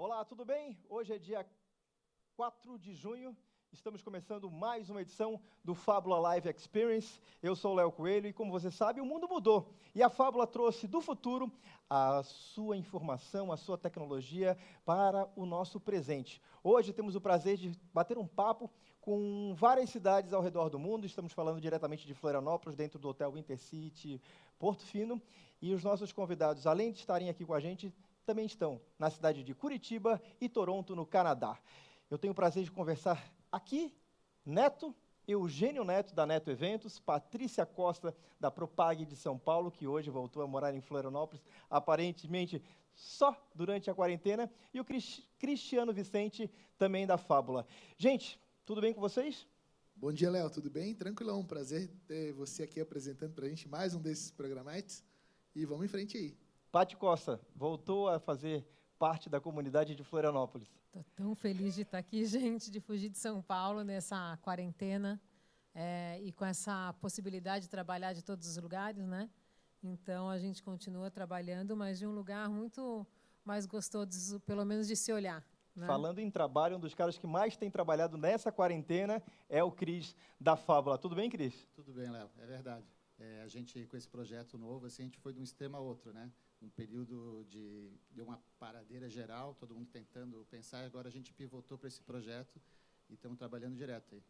Olá, tudo bem? Hoje é dia 4 de junho, estamos começando mais uma edição do Fábula Live Experience. Eu sou o Léo Coelho e, como você sabe, o mundo mudou. E a Fábula trouxe do futuro a sua informação, a sua tecnologia para o nosso presente. Hoje temos o prazer de bater um papo com várias cidades ao redor do mundo. Estamos falando diretamente de Florianópolis, dentro do Hotel Intercity Porto Fino. E os nossos convidados, além de estarem aqui com a gente, também estão na cidade de Curitiba e Toronto, no Canadá. Eu tenho o prazer de conversar aqui, Neto, Eugênio Neto, da Neto Eventos, Patrícia Costa, da Propag de São Paulo, que hoje voltou a morar em Florianópolis, aparentemente só durante a quarentena, e o Cristiano Vicente, também da Fábula. Gente, tudo bem com vocês? Bom dia, Léo, tudo bem? Tranquilão, prazer ter você aqui apresentando para a gente mais um desses programetes, e vamos em frente aí. Pati Costa, voltou a fazer parte da comunidade de Florianópolis. Estou tão feliz de estar aqui, gente, de fugir de São Paulo nessa quarentena e com essa possibilidade de trabalhar de todos os lugares, né? Então, a gente continua trabalhando, mas de um lugar muito mais gostoso, pelo menos de se olhar. Né? Falando em trabalho, um dos caras que mais tem trabalhado nessa quarentena é o Cris, da Fábula. Tudo bem, Cris? Tudo bem, Léo, é verdade. A gente, com esse projeto novo, assim, a gente foi de um extremo a outro, né? Um período de uma paradeira geral, todo mundo tentando pensar, e agora a gente pivotou para esse projeto e estamos trabalhando direto aí.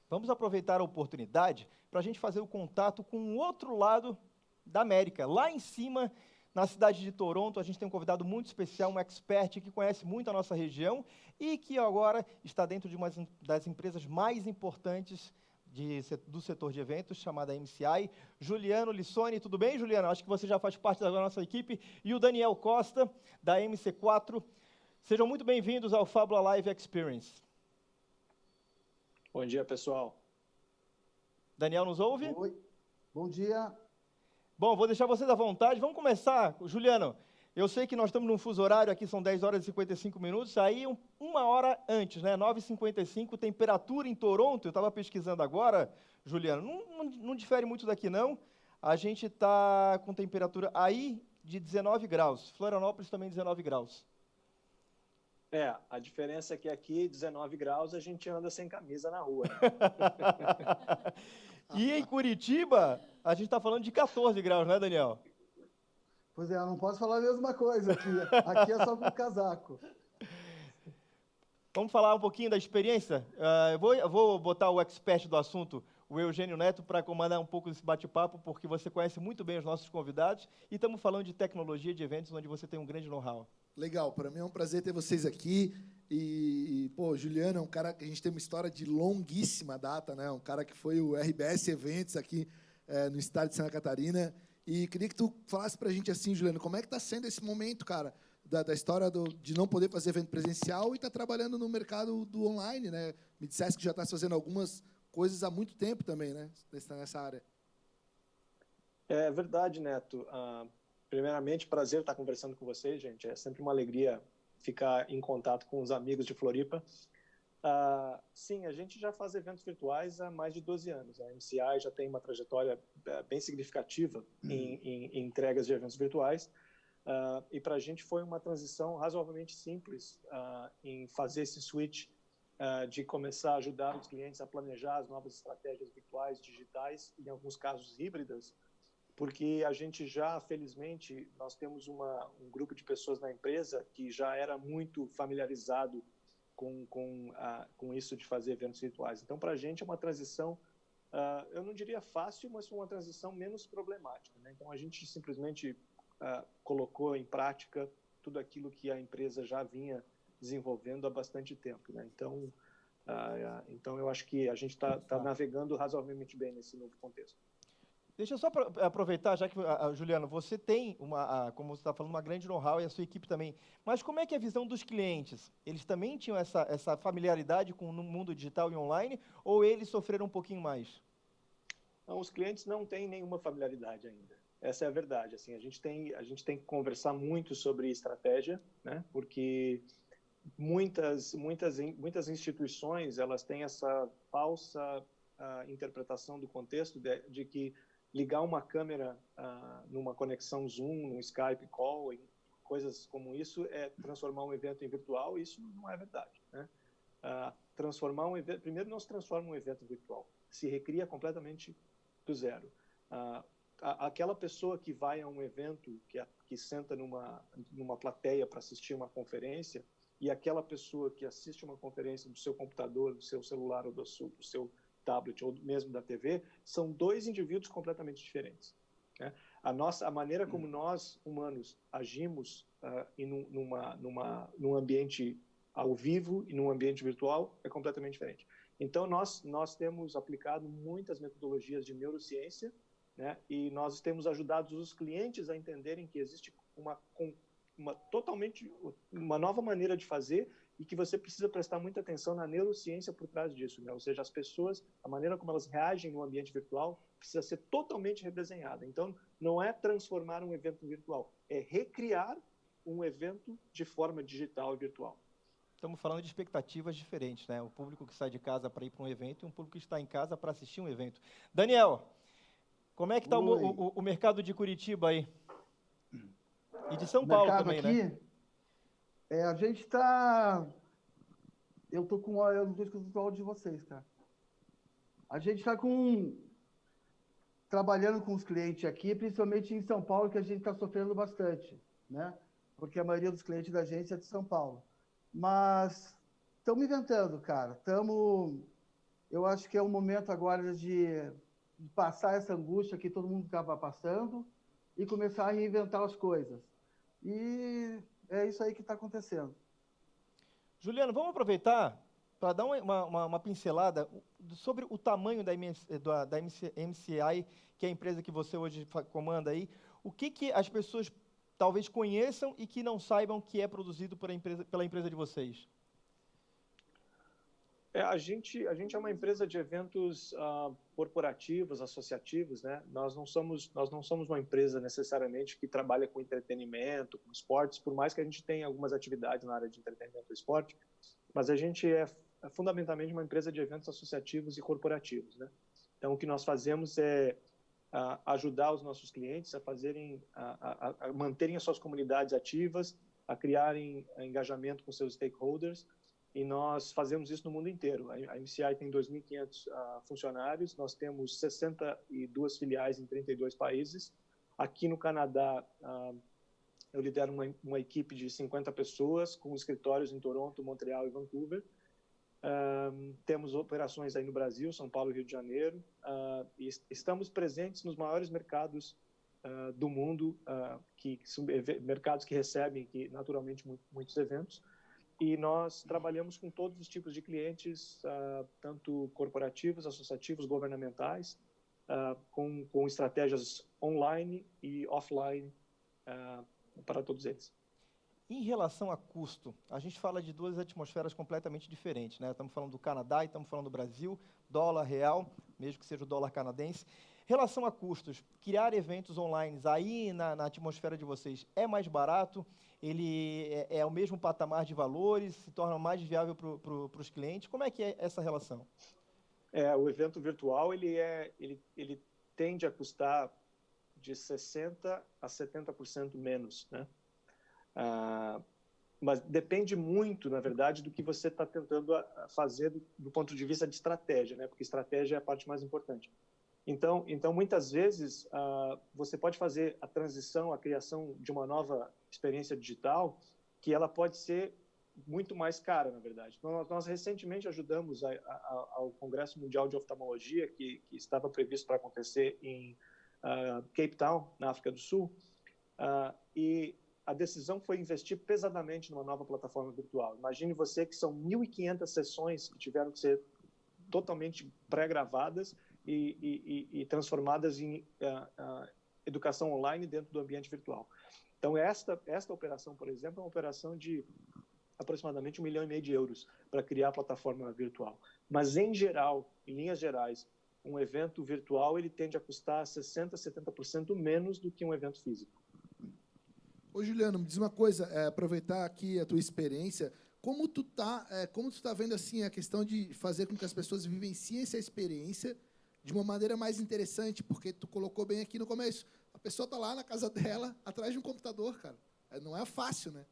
Vamos aproveitar a oportunidade para a gente fazer o contato com o outro lado da América. Lá em cima, na cidade de Toronto, a gente tem um convidado muito especial, um expert que conhece muito a nossa região e que agora está dentro de uma das empresas mais importantes do setor de eventos, chamada MCI, Juliano Lissoni. Tudo bem, Juliano? Acho que você já faz parte da nossa equipe. E o Daniel Costa, da MC4. Sejam muito bem-vindos ao Fábula Live Experience. Bom dia, pessoal. Daniel, nos ouve? Oi, bom dia. Bom, vou deixar vocês à vontade. Vamos começar. Juliano, eu sei que nós estamos num fuso horário, aqui são 10 horas e 55 minutos, aí uma hora antes, né, 9h55, temperatura em Toronto, eu estava pesquisando agora, Juliano, não difere muito daqui não, a gente está com temperatura aí de 19 graus, Florianópolis também 19 graus. A diferença é que aqui, 19 graus, a gente anda sem camisa na rua. E em Curitiba, a gente está falando de 14 graus, né, Daniel? Pois é, eu não posso falar a mesma coisa aqui. Aqui é só com casaco. Vamos falar um pouquinho da experiência? Eu vou botar o expert do assunto, o Eugênio Neto, para comandar um pouco desse bate-papo, porque você conhece muito bem os nossos convidados, e estamos falando de tecnologia de eventos, onde você tem um grande know-how. Legal, para mim é um prazer ter vocês aqui. Pô, Juliano é um cara que a gente tem uma história de longuíssima data, né? Um cara que foi o RBS Eventos aqui no estado de Santa Catarina. E queria que tu falasse para a gente assim, Juliano, como é que está sendo esse momento, cara, da história de não poder fazer evento presencial e estar trabalhando no mercado do online, né? Me dissesse que já está fazendo algumas coisas há muito tempo também, né? Nessa área. É verdade, Neto. Primeiramente, prazer estar conversando com vocês, gente. É sempre uma alegria ficar em contato com os amigos de Floripa. Sim, a gente já faz eventos virtuais há mais de 12 anos. A MCI já tem uma trajetória bem significativa em entregas de eventos virtuais. E para a gente foi uma transição razoavelmente simples em fazer esse switch de começar a ajudar os clientes a planejar as novas estratégias virtuais, digitais, em alguns casos híbridas, porque a gente já, felizmente, nós temos um grupo de pessoas na empresa que já era muito familiarizado com isso de fazer eventos virtuais. Então, para a gente é uma transição, eu não diria fácil, mas uma transição menos problemática, né? Então, a gente simplesmente colocou em prática tudo aquilo que a empresa já vinha desenvolvendo há bastante tempo, né? Então eu acho que a gente está navegando razoavelmente bem nesse novo contexto. Deixa eu só aproveitar, já que, Juliano, você tem, como você está falando, uma grande know-how e a sua equipe também. Mas como é que é a visão dos clientes? Eles também tinham essa familiaridade com o mundo digital e online, ou eles sofreram um pouquinho mais? Não, os clientes não têm nenhuma familiaridade ainda. Essa é a verdade. Assim, a gente tem que conversar muito sobre estratégia, né? Porque muitas instituições elas têm essa falsa interpretação do contexto de que ligar uma câmera numa conexão Zoom, num Skype Call, coisas como isso é transformar um evento em virtual. Isso não é verdade, né? Transformar um evento, primeiro não se transforma um evento virtual, se recria completamente do zero. Aquela pessoa que vai a um evento, que senta numa plateia para assistir uma conferência, e aquela pessoa que assiste uma conferência do seu computador, do seu celular ou do seu tablet ou mesmo da TV, são dois indivíduos completamente diferentes, né? A maneira como nós humanos agimos num ambiente ao vivo e num ambiente virtual é completamente diferente. Então, nós temos aplicado muitas metodologias de neurociência, né? E nós temos ajudado os clientes a entenderem que existe uma nova maneira de fazer e que você precisa prestar muita atenção na neurociência por trás disso, né? Ou seja, as pessoas, a maneira como elas reagem no ambiente virtual precisa ser totalmente redesenhada. Então, não é transformar um evento virtual, é recriar um evento de forma digital e virtual. Estamos falando de expectativas diferentes, né? O público que sai de casa para ir para um evento e um público que está em casa para assistir um evento. Daniel, como é que está o mercado de Curitiba aí? E de São Paulo também, aqui, né? A gente está... Eu não estou escutando o áudio de vocês, cara. A gente está trabalhando com os clientes aqui, principalmente em São Paulo, que a gente está sofrendo bastante, né? Porque a maioria dos clientes da gente é de São Paulo. Mas estamos inventando, cara. Eu acho que é o momento agora de passar essa angústia que todo mundo estava passando e começar a reinventar as coisas. E é isso aí que está acontecendo. Juliano, vamos aproveitar para dar uma pincelada sobre o tamanho da MCI, que é a empresa que você hoje comanda aí. O que as pessoas talvez conheçam e que não saibam que é produzido pela empresa de vocês? A gente é uma empresa de eventos corporativos, associativos, né? Nós não somos uma empresa necessariamente que trabalha com entretenimento, com esportes, por mais que a gente tenha algumas atividades na área de entretenimento e esporte, mas a gente é fundamentalmente uma empresa de eventos associativos e corporativos, né? Então, o que nós fazemos é ajudar os nossos clientes a manterem as suas comunidades ativas, a criarem engajamento com seus stakeholders, e nós fazemos isso no mundo inteiro. A MCI tem 2.500 funcionários, nós temos 62 filiais em 32 países. Aqui no Canadá, eu lidero uma equipe de 50 pessoas, com escritórios em Toronto, Montreal e Vancouver. Temos operações aí no Brasil, São Paulo e Rio de Janeiro, e estamos presentes nos maiores mercados do mundo, que são mercados que recebem naturalmente muitos eventos, e nós trabalhamos com todos os tipos de clientes, tanto corporativos, associativos, governamentais, com estratégias online e offline para todos eles. Em relação a custo, a gente fala de duas atmosferas completamente diferentes, né? Estamos falando do Canadá e estamos falando do Brasil, dólar, real, mesmo que seja o dólar canadense. Em relação a custos, criar eventos online aí na atmosfera de vocês é mais barato? Ele é o mesmo patamar de valores? Se torna mais viável para os clientes? Como é que é essa relação? O evento virtual ele tende a custar de 60% a 70% menos, né? Mas depende muito, na verdade, do que você está tentando fazer do ponto de vista de estratégia, né? Porque estratégia é a parte mais importante. Então muitas vezes, você pode fazer a transição, a criação de uma nova experiência digital, que ela pode ser muito mais cara, na verdade. Nós recentemente ajudamos ao Congresso Mundial de Oftalmologia, que estava previsto para acontecer em Cape Town, na África do Sul, e a decisão foi investir pesadamente numa nova plataforma virtual. Imagine você que são 1.500 sessões que tiveram que ser totalmente pré-gravadas e transformadas em educação online dentro do ambiente virtual. Então, esta operação, por exemplo, é uma operação de aproximadamente 1,5 milhão de euros para criar a plataforma virtual. Mas, em geral, em linhas gerais, um evento virtual ele tende a custar 60%, 70% menos do que um evento físico. Ô, Juliano, me diz uma coisa, aproveitar aqui a tua experiência, como tu tá vendo assim a questão de fazer com que as pessoas vivenciem essa experiência de uma maneira mais interessante, porque tu colocou bem aqui no começo, a pessoa está lá na casa dela, atrás de um computador, cara. Não é fácil, né?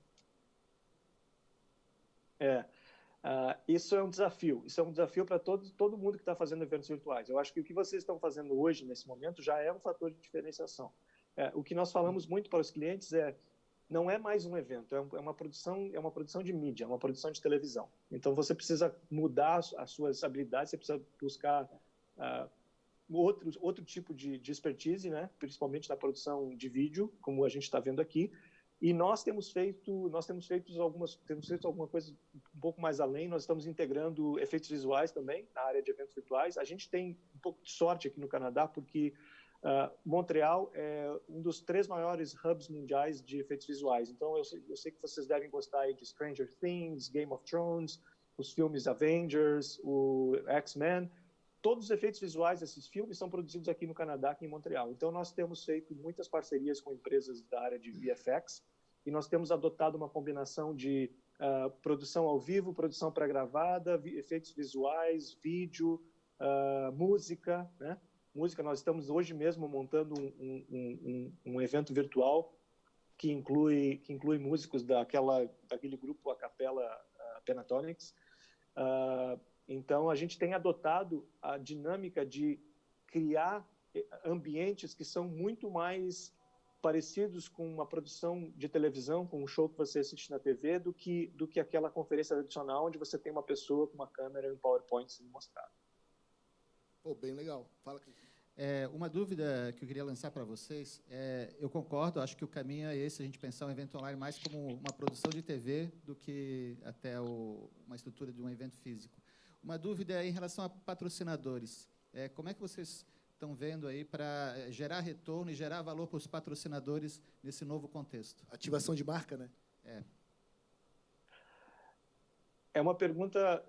Isso é um desafio. Isso é um desafio para todo mundo que está fazendo eventos virtuais. Eu acho que o que vocês estão fazendo hoje, nesse momento, já é um fator de diferenciação. O que nós falamos muito para os clientes não é mais um evento, é uma produção de mídia, é uma produção de televisão. Então, você precisa mudar as suas habilidades, você precisa buscar outro tipo de expertise, né? Principalmente na produção de vídeo, como a gente está vendo aqui. E nós temos feito alguma coisa um pouco mais além. Nós estamos integrando efeitos visuais também na área de eventos virtuais. A gente tem um pouco de sorte aqui no Canadá, porque Montreal é um dos 3 maiores hubs mundiais de efeitos visuais. Então, eu sei que vocês devem gostar aí de Stranger Things, Game of Thrones, os filmes Avengers, o X-Men. Todos os efeitos visuais desses filmes são produzidos aqui no Canadá, aqui em Montreal. Então, nós temos feito muitas parcerias com empresas da área de VFX e nós temos adotado uma combinação de produção ao vivo, produção pré-gravada, efeitos visuais, vídeo, música, né? Música, nós estamos hoje mesmo montando um evento virtual que inclui músicos daquele grupo a capela Pentatonics. Então, a gente tem adotado a dinâmica de criar ambientes que são muito mais parecidos com uma produção de televisão, com um show que você assiste na TV, do que aquela conferência tradicional onde você tem uma pessoa com uma câmera e um PowerPoint sendo mostrado. Pô, bem legal. Fala, Cris. Uma dúvida que eu queria lançar para vocês, eu concordo, acho que o caminho é esse, a gente pensar o evento online mais como uma produção de TV do que até uma estrutura de um evento físico. Uma dúvida é em relação a patrocinadores. Como é que vocês estão vendo aí para gerar retorno e gerar valor para os patrocinadores nesse novo contexto? Ativação de marca, né? É uma pergunta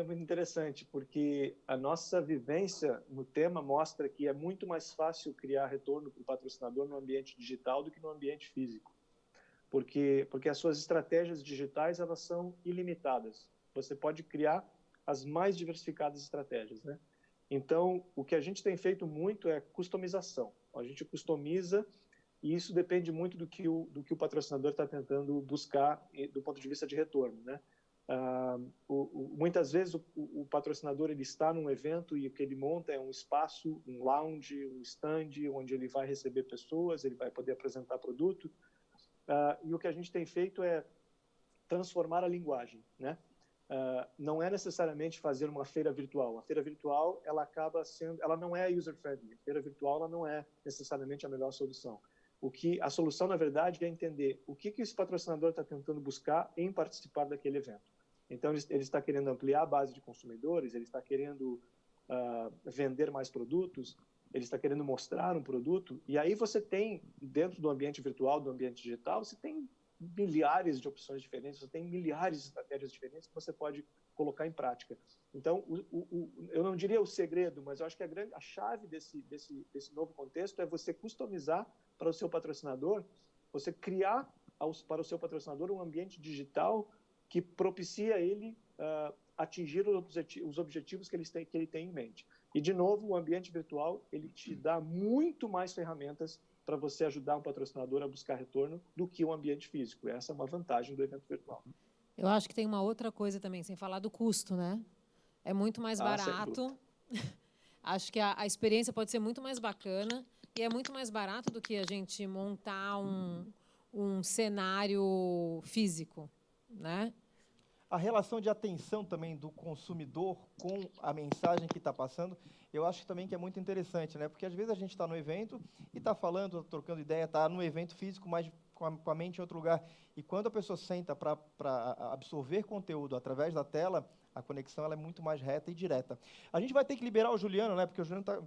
muito interessante, porque a nossa vivência no tema mostra que é muito mais fácil criar retorno para o patrocinador no ambiente digital do que no ambiente físico. Porque as suas estratégias digitais, elas são ilimitadas. Você pode criar as mais diversificadas estratégias, né? Então, o que a gente tem feito muito é customização. A gente customiza e isso depende muito do que o patrocinador está tentando buscar do ponto de vista de retorno, né? Muitas vezes o patrocinador ele está num evento e o que ele monta é um espaço, um lounge, um stand, onde ele vai receber pessoas, ele vai poder apresentar produto. E o que a gente tem feito é transformar a linguagem, né? Não é necessariamente fazer uma feira virtual. A feira virtual ela não é user-friendly. A feira virtual ela não é necessariamente a melhor solução. A solução, na verdade, é entender o que esse patrocinador está tentando buscar em participar daquele evento. Então, ele está querendo ampliar a base de consumidores, ele está querendo vender mais produtos, ele está querendo mostrar um produto, e aí você tem, dentro do ambiente virtual, do ambiente digital, você tem milhares de opções diferentes, você tem milhares de estratégias diferentes que você pode colocar em prática. Então, eu não diria o segredo, mas eu acho que a chave desse novo contexto é você customizar para o seu patrocinador, você criar para o seu patrocinador um ambiente digital que propicia ele atingir os objetivos que ele tem em mente. E, de novo, o ambiente virtual ele te dá muito mais ferramentas para você ajudar um patrocinador a buscar retorno do que o ambiente físico. Essa é uma vantagem do evento virtual. Eu acho que tem uma outra coisa também, sem falar do custo, né? É muito mais barato. Acho que a experiência pode ser muito mais bacana e é muito mais barato do que a gente montar um cenário físico, né? A relação de atenção também do consumidor com a mensagem que está passando, eu acho também que é muito interessante, né? Porque às vezes a gente está no evento e está falando, trocando ideia, está no evento físico, mas com a mente em outro lugar. E quando a pessoa senta para absorver conteúdo através da tela, a conexão ela é muito mais reta e direta. A gente vai ter que liberar o Juliano, né? Porque o Juliano está...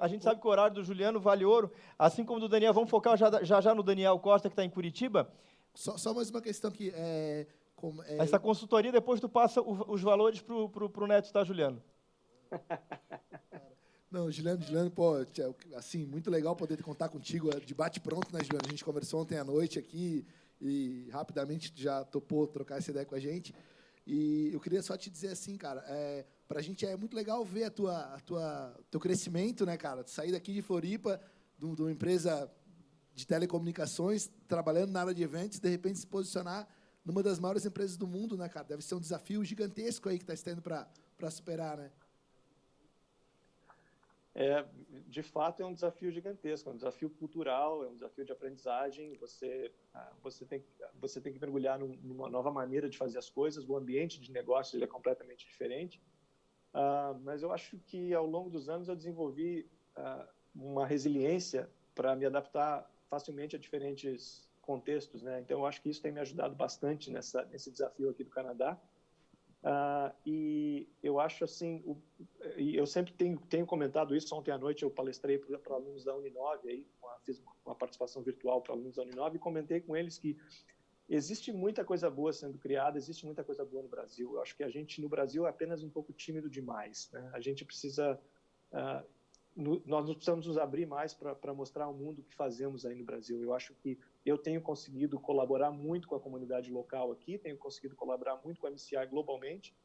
A gente sabe que o horário do Juliano vale ouro, assim como do Daniel. Vamos focar já no Daniel Costa, que está em Curitiba. Só mais uma questão que essa consultoria, depois tu passa os valores pro Neto, tá, Juliano? Não, Juliano, pô, assim, muito legal poder contar contigo de bate-pronto, né, Juliano? A gente conversou ontem à noite aqui e rapidamente já topou trocar essa ideia com a gente. E eu queria só te dizer assim, cara, pra gente é muito legal ver teu crescimento, né, cara? Sair daqui de Floripa, de uma empresa de telecomunicações, trabalhando na área de eventos, de repente se posicionar numa das maiores empresas do mundo, né, cara? Deve ser um desafio gigantesco aí que está tendo para superar, né? De fato, é um desafio gigantesco, é um desafio cultural, é um desafio de aprendizagem. Você tem que mergulhar numa nova maneira de fazer as coisas. O ambiente de negócio ele é completamente diferente. Mas eu acho que, ao longo dos anos, eu desenvolvi uma resiliência para me adaptar facilmente a diferentes contextos, né? Então, eu acho que isso tem me ajudado bastante nesse desafio aqui do Canadá. E eu acho assim, e eu sempre tenho comentado isso. Ontem à noite eu palestrei para alunos da Uninove, aí, fiz uma participação virtual para alunos da Uninove e comentei com eles que existe muita coisa boa sendo criada, existe muita coisa boa no Brasil. Eu acho que a gente, no Brasil, é apenas um pouco tímido demais, né? A gente precisa... nós precisamos nos abrir mais para mostrar ao mundo o que fazemos aí no Brasil. Eu acho que eu tenho conseguido colaborar muito com a comunidade local aqui, tenho conseguido colaborar muito com a MCI globalmente,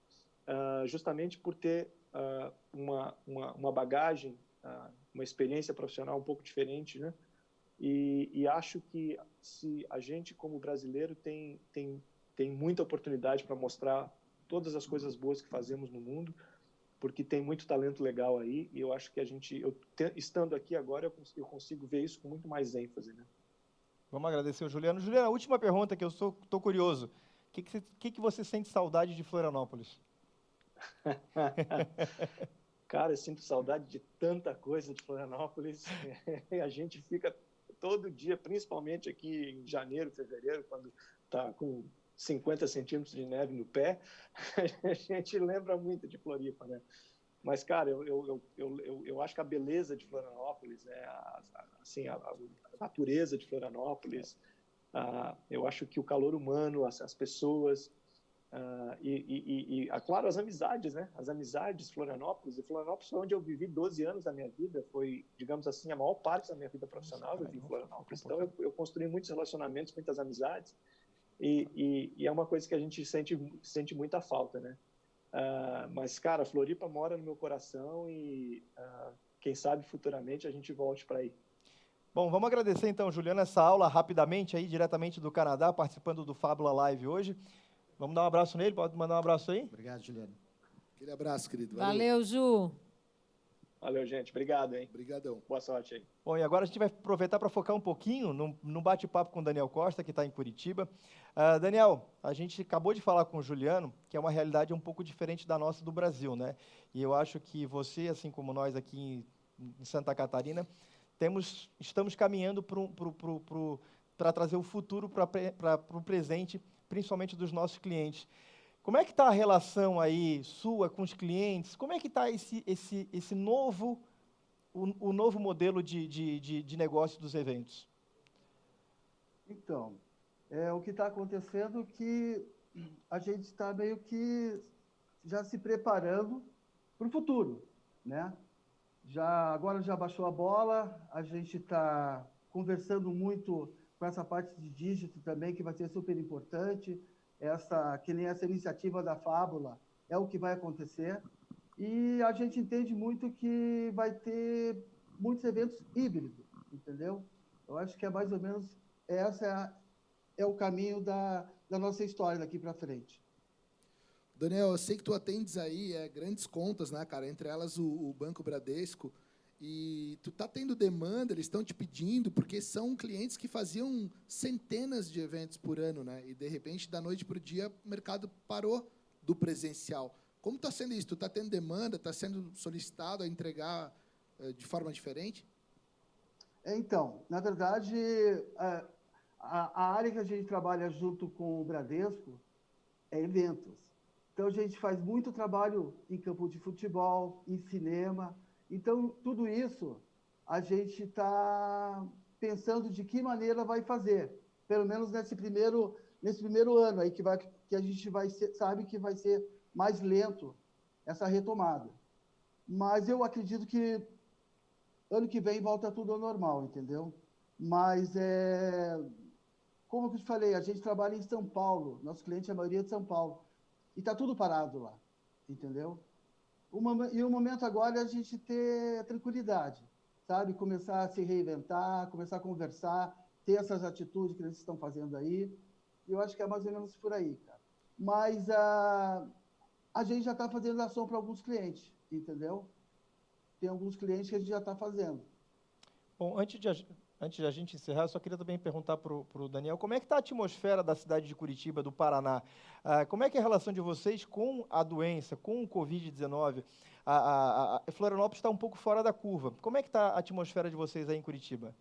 justamente por ter uma bagagem, uma experiência profissional um pouco diferente, né? E acho que se a gente, como brasileiro, tem muita oportunidade para mostrar todas as coisas boas que fazemos no mundo, porque tem muito talento legal aí, e eu acho que estando aqui agora, eu consigo ver isso com muito mais ênfase, né? Vamos agradecer ao Juliano. Juliano, a última pergunta que eu estou curioso. O que você sente saudade de Florianópolis? Cara, eu sinto saudade de tanta coisa de Florianópolis. A gente fica todo dia, principalmente aqui em janeiro, fevereiro, quando está com 50 centímetros de neve no pé, a gente lembra muito de Floripa, né? Mas, cara, eu acho que a beleza de Florianópolis, né? A natureza de Florianópolis, eu acho que o calor humano, as pessoas, claro, as amizades, né? As amizades, Florianópolis. E Florianópolis foi onde eu vivi 12 anos da minha vida. Foi, digamos assim, a maior parte da minha vida profissional eu vivi em Florianópolis. Então, eu construí muitos relacionamentos, muitas amizades. E é uma coisa que a gente sente muita falta, né? Mas, cara, Floripa mora no meu coração e quem sabe futuramente a gente volte para aí. Bom, vamos agradecer então, Juliano, essa aula rapidamente aí, diretamente do Canadá, participando do Fábula Live hoje. Vamos dar um abraço nele, pode mandar um abraço aí? Obrigado, Juliano. Aquele abraço, querido. Valeu, Ju. Valeu, gente. Obrigado, hein? Obrigadão. Boa sorte aí. Bom, e agora a gente vai aproveitar para focar um pouquinho no bate-papo com o Daniel Costa, que está em Curitiba. Daniel, a gente acabou de falar com o Juliano, que é uma realidade um pouco diferente da nossa do Brasil, né? E eu acho que você, assim como nós aqui em Santa Catarina, estamos caminhando para trazer o futuro para o presente, principalmente dos nossos clientes. Como é que está a relação aí sua com os clientes? Como é que está esse novo... O novo modelo de negócio dos eventos? Então, o que está acontecendo é que a gente está meio que já se preparando para o futuro, né? Agora já baixou a bola, a gente está conversando muito com essa parte de dígito também, que vai ser super importante. Que nem essa iniciativa da Fábula é o que vai acontecer. E a gente entende muito que vai ter muitos eventos híbridos, entendeu? Eu acho que é mais ou menos é o caminho da nossa história daqui para frente. Daniel, eu sei que tu atendes aí grandes contas, né, cara? Entre elas o Banco Bradesco. E tu tá tendo demanda, eles estão te pedindo, porque são clientes que faziam centenas de eventos por ano, né? E, de repente, da noite para o dia, o mercado parou do presencial. Como está sendo isso? Tu está tendo demanda? Está sendo solicitado a entregar de forma diferente? Então, na verdade, a área que a gente trabalha junto com o Bradesco é eventos. Então, a gente faz muito trabalho em campo de futebol, em cinema. Então, tudo isso a gente está pensando de que maneira vai fazer. Pelo menos nesse primeiro ano aí, que a gente sabe que vai ser mais lento essa retomada. Mas eu acredito que ano que vem volta tudo ao normal, entendeu? Mas, como eu te falei, a gente trabalha em São Paulo, nosso cliente, a maioria é de São Paulo, e está tudo parado lá, entendeu? E o momento agora é a gente ter tranquilidade, sabe? Começar a se reinventar, começar a conversar, ter essas atitudes que eles estão fazendo aí. Eu acho que é mais ou menos por aí, cara. Mas a gente já está fazendo ação para alguns clientes, entendeu? Tem alguns clientes que a gente já está fazendo. Bom, antes de a gente encerrar, eu só queria também perguntar para o Daniel, como é que está a atmosfera da cidade de Curitiba, do Paraná? Como é que é a relação de vocês com a doença, com o Covid-19? A Florianópolis está um pouco fora da curva. Como é que está a atmosfera de vocês aí em Curitiba?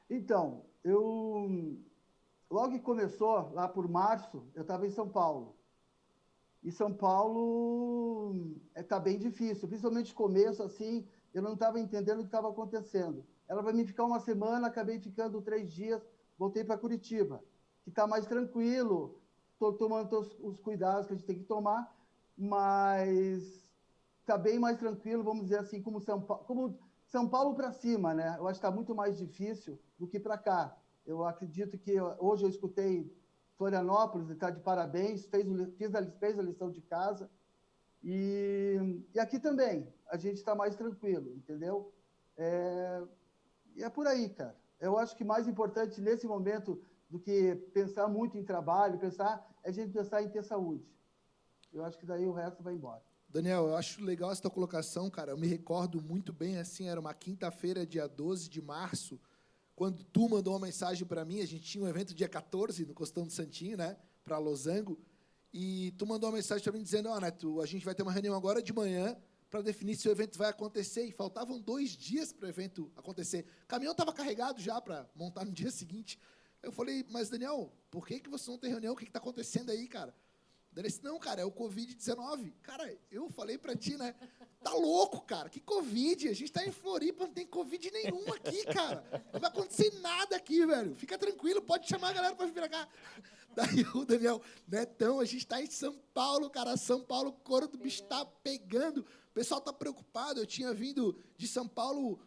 Então, logo que começou, lá por março, eu estava em São Paulo. E São Paulo está bem difícil, principalmente no começo, assim, eu não estava entendendo o que estava acontecendo. Era para mim ficar uma semana, acabei ficando 3 dias, voltei para Curitiba, que está mais tranquilo, estou tomando os cuidados que a gente tem que tomar, mas está bem mais tranquilo, vamos dizer assim, como São Paulo para cima, né? Eu acho que está muito mais difícil do que para cá. Eu acredito que hoje eu escutei Florianópolis, está de parabéns, fez a lição de casa. E aqui também, a gente está mais tranquilo, entendeu? E é por aí, cara. Eu acho que mais importante nesse momento do que pensar muito em trabalho, é a gente pensar em ter saúde. Eu acho que daí o resto vai embora. Daniel, eu acho legal essa tua colocação, cara. Eu me recordo muito bem, assim, era uma quinta-feira, dia 12 de março, quando tu mandou uma mensagem para mim, a gente tinha um evento dia 14, no Costão do Santinho, né, para Losango, e tu mandou uma mensagem para mim dizendo, Neto, a gente vai ter uma reunião agora de manhã para definir se o evento vai acontecer, e faltavam 2 dias para o evento acontecer. O caminhão estava carregado já para montar no dia seguinte. Eu falei, mas, Daniel, por que você não tem reunião? O que está acontecendo aí, cara? Ele disse, não, cara, é o Covid-19. Cara, eu falei para ti, né? Tá louco, cara, que Covid? A gente tá em Floripa, não tem Covid nenhum aqui, cara. Não vai acontecer nada aqui, velho. Fica tranquilo, pode chamar a galera para vir pra cá. Daí o Daniel, Netão, a gente tá em São Paulo, cara. São Paulo, o couro do bicho tá pegando. O pessoal tá preocupado. Eu tinha vindo de São Paulo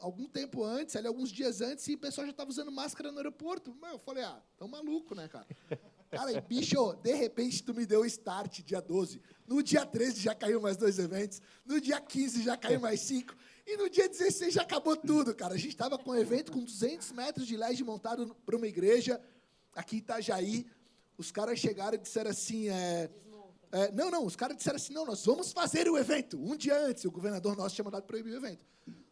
algum tempo antes, ali, alguns dias antes, e o pessoal já tava usando máscara no aeroporto. Eu falei, tão maluco, né, cara? Cara, e, bicho, de repente, tu me deu o start, dia 12. No dia 13 já caiu mais 2 eventos. No dia 15 já caiu mais 5. E no dia 16 já acabou tudo, cara. A gente estava com um evento com 200 metros de LED montado para uma igreja, aqui em Itajaí. Os caras chegaram e disseram assim... os caras disseram assim, não, nós vamos fazer o evento. Um dia antes, o governador nosso tinha mandado proibir o evento.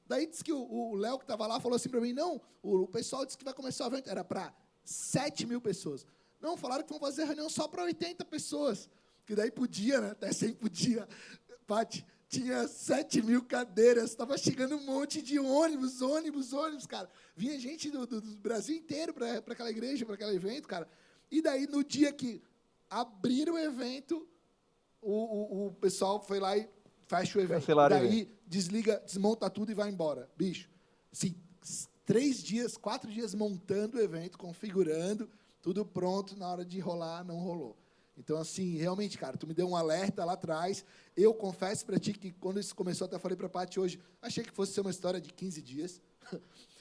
Daí disse que o Léo, que estava lá, falou assim para mim, não, o pessoal disse que vai começar o evento. Era para 7 mil pessoas. Não, falaram que vão fazer reunião só para 80 pessoas. Que daí podia, né? Até 100 podia. Pati, tinha 7 mil cadeiras. Estava chegando um monte de ônibus, cara. Vinha gente do Brasil inteiro para aquela igreja, para aquele evento, cara. E daí, no dia que abriram o evento, o pessoal foi lá e fecha o evento. Cancelaram daí, desliga, desmonta tudo e vai embora. Bicho, assim, 4 dias montando o evento, configurando, tudo pronto, na hora de rolar, não rolou. Então, assim, realmente, cara, tu me deu um alerta lá atrás. Eu confesso para ti que, quando isso começou, até falei para a Paty hoje, achei que fosse ser uma história de 15 dias.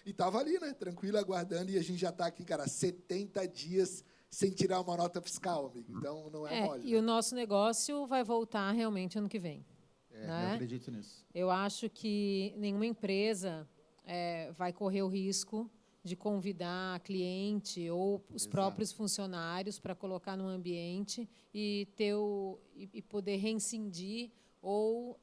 E estava ali, né, tranquilo, aguardando, e a gente já está aqui, cara, 70 dias sem tirar uma nota fiscal, amigo. Então, não é mole. E né? O nosso negócio vai voltar realmente ano que vem. Né? Eu acredito nisso. Eu acho que nenhuma empresa vai correr o risco de convidar cliente ou os próprios funcionários para colocar no ambiente e poder reincindir ou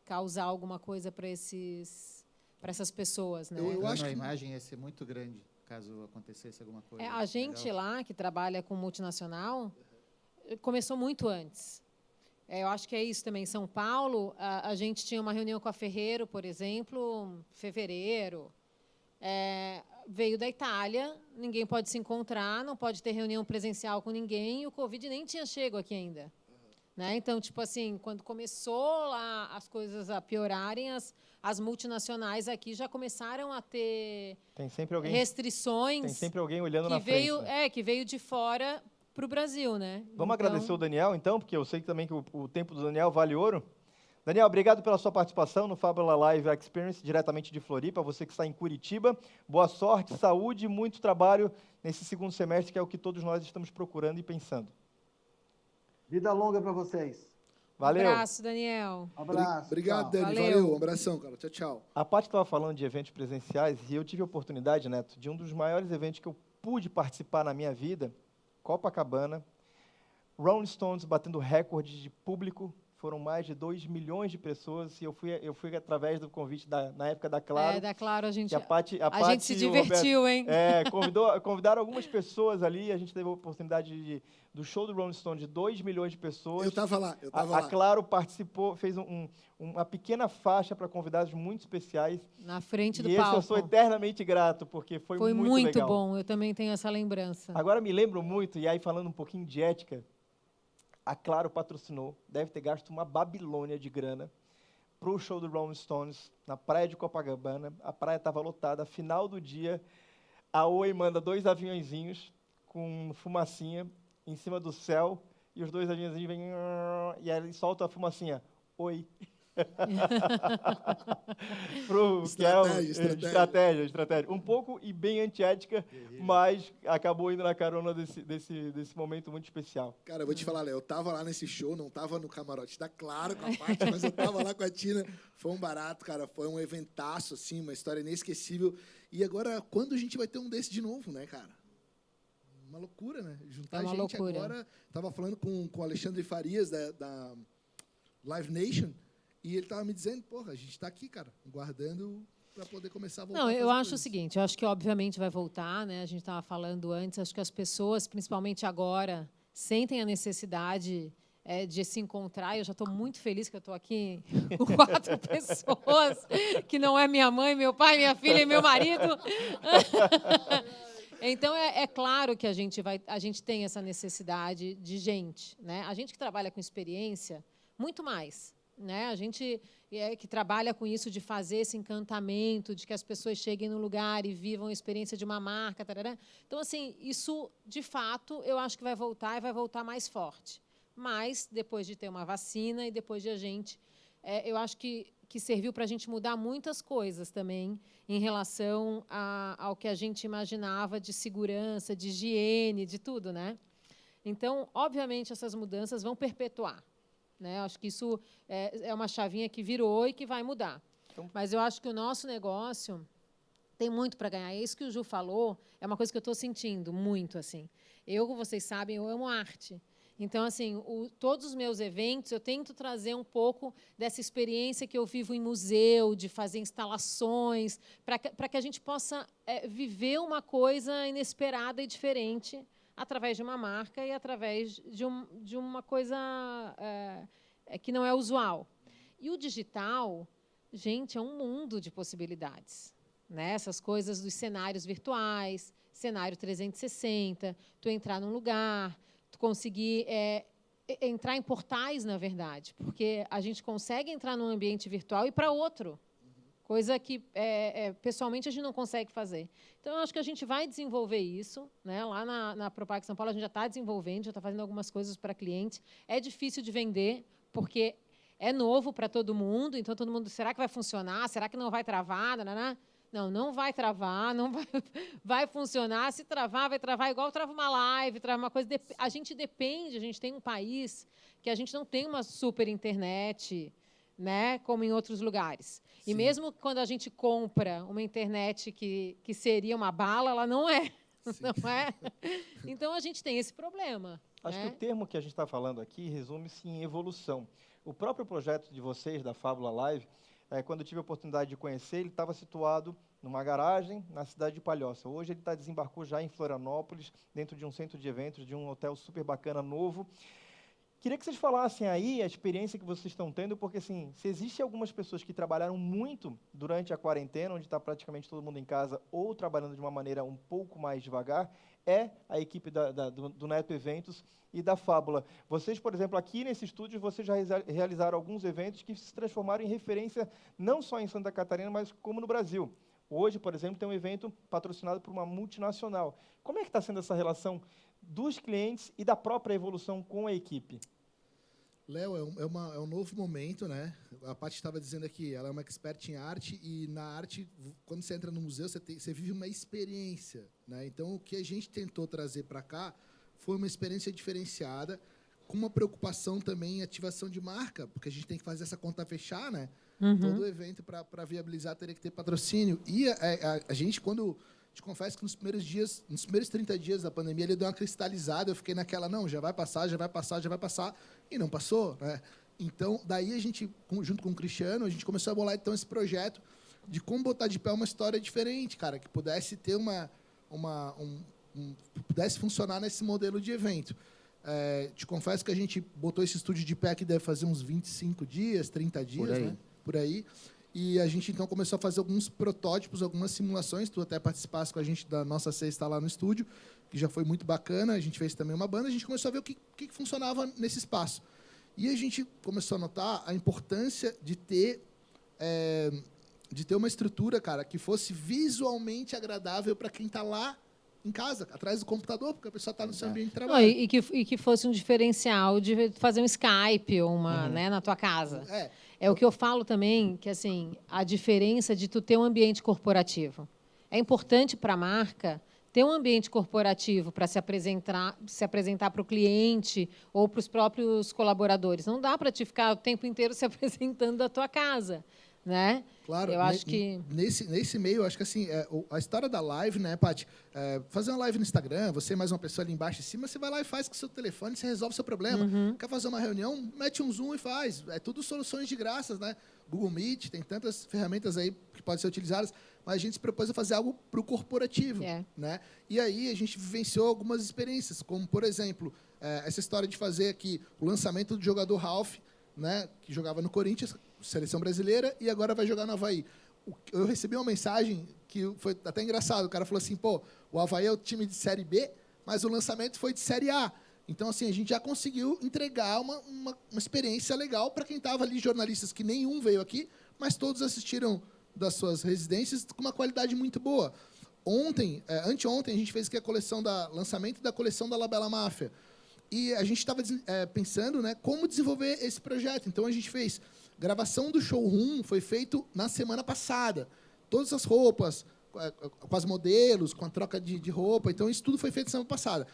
causar alguma coisa para essas pessoas, né? Eu acho que a imagem ia ser muito grande caso acontecesse alguma coisa. A gente lá que trabalha com multinacional começou muito antes. Eu acho que é isso também. Em São Paulo, a gente tinha uma reunião com a Ferreiro, por exemplo, em fevereiro. Veio da Itália, ninguém pode se encontrar, não pode ter reunião presencial com ninguém, e o Covid nem tinha chego aqui ainda. Né? Então, tipo assim, quando começou lá as coisas a piorarem, as multinacionais aqui já começaram a ter restrições. Tem sempre alguém olhando na frente. Né? Que veio de fora para o Brasil, né? Vamos agradecer o Daniel, então, porque eu sei também que o tempo do Daniel vale ouro. Daniel, obrigado pela sua participação no Fábula Live Experience, diretamente de Floripa. Você que está em Curitiba, boa sorte, saúde e muito trabalho nesse segundo semestre, que é o que todos nós estamos procurando e pensando. Vida longa para vocês. Valeu. Um abraço, Daniel. Um abraço. Obrigado, tchau. Dani. Valeu. Valeu. Um abração, cara. Tchau, tchau. A Paty estava falando de eventos presenciais e eu tive a oportunidade, Neto, de um dos maiores eventos que eu pude participar na minha vida, Copacabana, Rolling Stones batendo recorde de público, foram mais de 2 milhões de pessoas e eu fui através do convite na época da Claro. Da Claro, a gente que a Paty se e o Roberto, divertiu, hein? convidaram algumas pessoas ali, a gente teve a oportunidade do show do Rolling Stone de 2 milhões de pessoas. Eu tava lá. A Claro participou, fez uma pequena faixa para convidados muito especiais. Na frente do E esse palco. eu sou eternamente grato, porque foi muito legal. Bom, eu também tenho essa lembrança. Agora me lembro muito, e aí falando um pouquinho de ética, a Claro patrocinou, deve ter gasto uma Babilônia de grana para o show do Rolling Stones na praia de Copacabana. A praia estava lotada, final do dia, a Oi manda 2 aviãozinhos com fumacinha em cima do céu, e os 2 aviãozinhos vêm, e aí solta a fumacinha. Oi. Estratégia. Um pouco e bem antiética, mas acabou indo na carona desse momento muito especial. Cara, eu vou te falar, Léo, eu tava lá nesse show, não tava no camarote da Claro com a Paty, mas eu tava lá com a Tina. Foi um barato, cara. Foi um eventaço, assim, uma história inesquecível. E agora, quando a gente vai ter um desse de novo, né, cara? Uma loucura, né? Juntar uma gente loucura. agora. Tava falando com o Alexandre Farias, da Live Nation, e ele tava me dizendo, porra, a gente tá aqui, cara, guardando para poder começar a voltar. Não, a eu fazer acho o coisas. seguinte, eu acho que obviamente vai voltar, né? A gente estava falando antes, acho que as pessoas, principalmente agora, sentem a necessidade de se encontrar. Eu já estou muito feliz que eu estou aqui com 4 pessoas, que não é minha mãe, meu pai, minha filha e meu marido. Então, é claro que a gente tem essa necessidade de gente, né? A gente que trabalha com experiência, muito mais, né? A gente que trabalha com isso de fazer esse encantamento, de que as pessoas cheguem no lugar e vivam a experiência de uma marca. Tarará. Então, assim, isso, de fato, eu acho que vai voltar e vai voltar mais forte. Mas, depois de ter uma vacina e depois de a gente... eu acho que serviu para a gente mudar muitas coisas também em relação ao que a gente imaginava de segurança, de higiene, de tudo, né? Então, obviamente, essas mudanças vão perpetuar. Né? Acho que isso é uma chavinha que virou e que vai mudar. Então, mas eu acho que o nosso negócio tem muito para ganhar. É isso que o Ju falou, é uma coisa que eu estou sentindo muito. Assim. Eu, como vocês sabem, eu amo arte. Então, assim, todos os meus eventos, eu tento trazer um pouco dessa experiência que eu vivo em museu, de fazer instalações, para que a gente possa viver uma coisa inesperada e diferente através de uma marca e através de uma coisa que não é usual. E o digital, gente, é um mundo de possibilidades. Né? Essas coisas dos cenários virtuais, cenário 360, tu entrar num lugar, tu conseguir entrar em portais, na verdade, porque a gente consegue entrar num ambiente virtual e para outro, coisa que, pessoalmente, a gente não consegue fazer. Então, eu acho que a gente vai desenvolver isso. Né? Lá na Propac São Paulo, a gente já está desenvolvendo, já está fazendo algumas coisas para clientes. É difícil de vender, porque é novo para todo mundo, então, todo mundo, será que vai funcionar? Será que não vai travar? Não, não vai travar, não vai funcionar. Se travar, vai travar igual trava uma live, trava uma coisa. A gente depende, a gente tem um país que a gente não tem uma super internet, né, como em outros lugares. Sim. E mesmo quando a gente compra uma internet que seria uma bala, ela não é. Sim. Não é? Então, a gente tem esse problema. Acho que o termo que a gente está falando aqui resume-se em evolução. O próprio projeto de vocês, da Fábula Live, quando eu tive a oportunidade de conhecer, ele estava situado numa garagem na cidade de Palhoça. Hoje ele desembarcou já em Florianópolis, dentro de um centro de eventos, de um hotel super bacana, novo. Queria que vocês falassem aí a experiência que vocês estão tendo, porque, assim, se existem algumas pessoas que trabalharam muito durante a quarentena, onde está praticamente todo mundo em casa, ou trabalhando de uma maneira um pouco mais devagar, é a equipe do Neto Eventos e da Fábula. Vocês, por exemplo, aqui nesse estúdio, vocês já realizaram alguns eventos que se transformaram em referência não só em Santa Catarina, mas como no Brasil. Hoje, por exemplo, tem um evento patrocinado por uma multinacional. Como é que está sendo essa relação dos clientes e da própria evolução com a equipe? Léo, é um novo momento, né? A Paty estava dizendo aqui, ela é uma expert em arte, e na arte, quando você entra no museu, você vive uma experiência, né? Então, o que a gente tentou trazer para cá foi uma experiência diferenciada, com uma preocupação também em ativação de marca, porque a gente tem que fazer essa conta fechar, né? Todo evento, para viabilizar, teria que ter patrocínio. E a gente, quando... Te confesso que nos primeiros 30 dias da pandemia, ele deu uma cristalizada. Eu fiquei naquela, não, já vai passar, e não passou, né? Então, daí a gente, junto com o Cristiano, a gente começou a bolar então esse projeto de como botar de pé uma história diferente, cara, que pudesse ter pudesse funcionar nesse modelo de evento. Te confesso que a gente botou esse estúdio de pé que deve fazer uns 25 dias, 30 dias, né? Por aí. E a gente, então, começou a fazer alguns protótipos, algumas simulações. Tu até participasse com a gente da nossa sexta lá no estúdio, que já foi muito bacana. A gente fez também uma banda. A gente começou a ver o que funcionava nesse espaço. E a gente começou a notar a importância de ter uma estrutura, cara, que fosse visualmente agradável para quem está lá em casa, atrás do computador, porque a pessoa está no seu ambiente de trabalho. E que fosse um diferencial de fazer um Skype ou né, na tua casa. É o que eu falo também, que assim, a diferença de tu ter um ambiente corporativo. É importante para a marca ter um ambiente corporativo para se apresentar para o cliente ou para os próprios colaboradores. Não dá para te ficar o tempo inteiro se apresentando da tua casa, né? Claro, eu acho que nesse meio, eu acho que assim, a história da live, né, Paty? Fazer uma live no Instagram, você mais uma pessoa ali embaixo em cima, você vai lá e faz com o seu telefone, você resolve o seu problema. Quer fazer uma reunião, mete um Zoom e faz. É tudo soluções de graças, né? Google Meet, tem tantas ferramentas aí que podem ser utilizadas, mas a gente se propôs a fazer algo para o corporativo, né? E aí a gente vivenciou algumas experiências, como, por exemplo, essa história de fazer aqui o lançamento do jogador Ralph, né, que jogava no Corinthians, seleção brasileira, e agora vai jogar no Avaí. Eu recebi uma mensagem que foi até engraçado. O cara falou assim, pô, o Avaí é o time de Série B, mas o lançamento foi de Série A. Então, assim, a gente já conseguiu entregar uma experiência legal para quem estava ali, jornalistas que nenhum veio aqui, mas todos assistiram das suas residências com uma qualidade muito boa. Anteontem, a gente fez aqui lançamento da coleção da Labela Máfia. E a gente estava pensando, né, como desenvolver esse projeto. Então, a gente fez gravação do showroom, foi feito na semana passada. Todas as roupas, com as modelos, com a troca de roupa. Então, isso tudo foi feito na semana passada.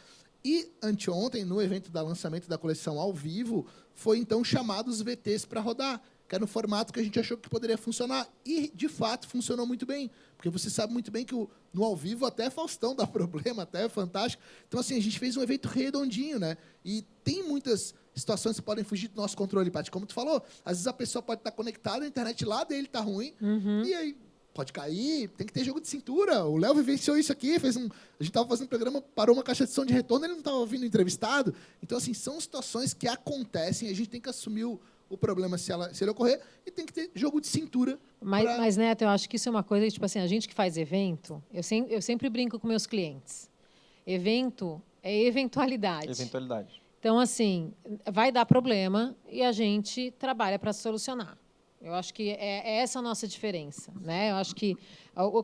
E, anteontem, no evento da lançamento da coleção ao vivo, foi, então, chamado os VTs para rodar, que era no formato que a gente achou que poderia funcionar. E, de fato, funcionou muito bem. Porque você sabe muito bem que no ao vivo até Faustão dá problema, até é fantástico. Então, assim, a gente fez um evento redondinho, né? E tem muitas situações que podem fugir do nosso controle, Paty. Como tu falou, às vezes a pessoa pode estar conectada, a internet lá dele está ruim, e aí pode cair, tem que ter jogo de cintura. O Léo vivenciou isso aqui, a gente estava fazendo um programa, parou uma caixa de som de retorno, ele não estava ouvindo entrevistado. Então, assim, são situações que acontecem, a gente tem que assumir o problema se ele ocorrer, e tem que ter jogo de cintura. Mas, Neto, eu acho que isso é uma coisa que, tipo assim, a gente que faz evento, eu sempre brinco com meus clientes. Evento é eventualidade. Então, assim, vai dar problema e a gente trabalha para solucionar. Eu acho que é essa a nossa diferença, né? Eu acho que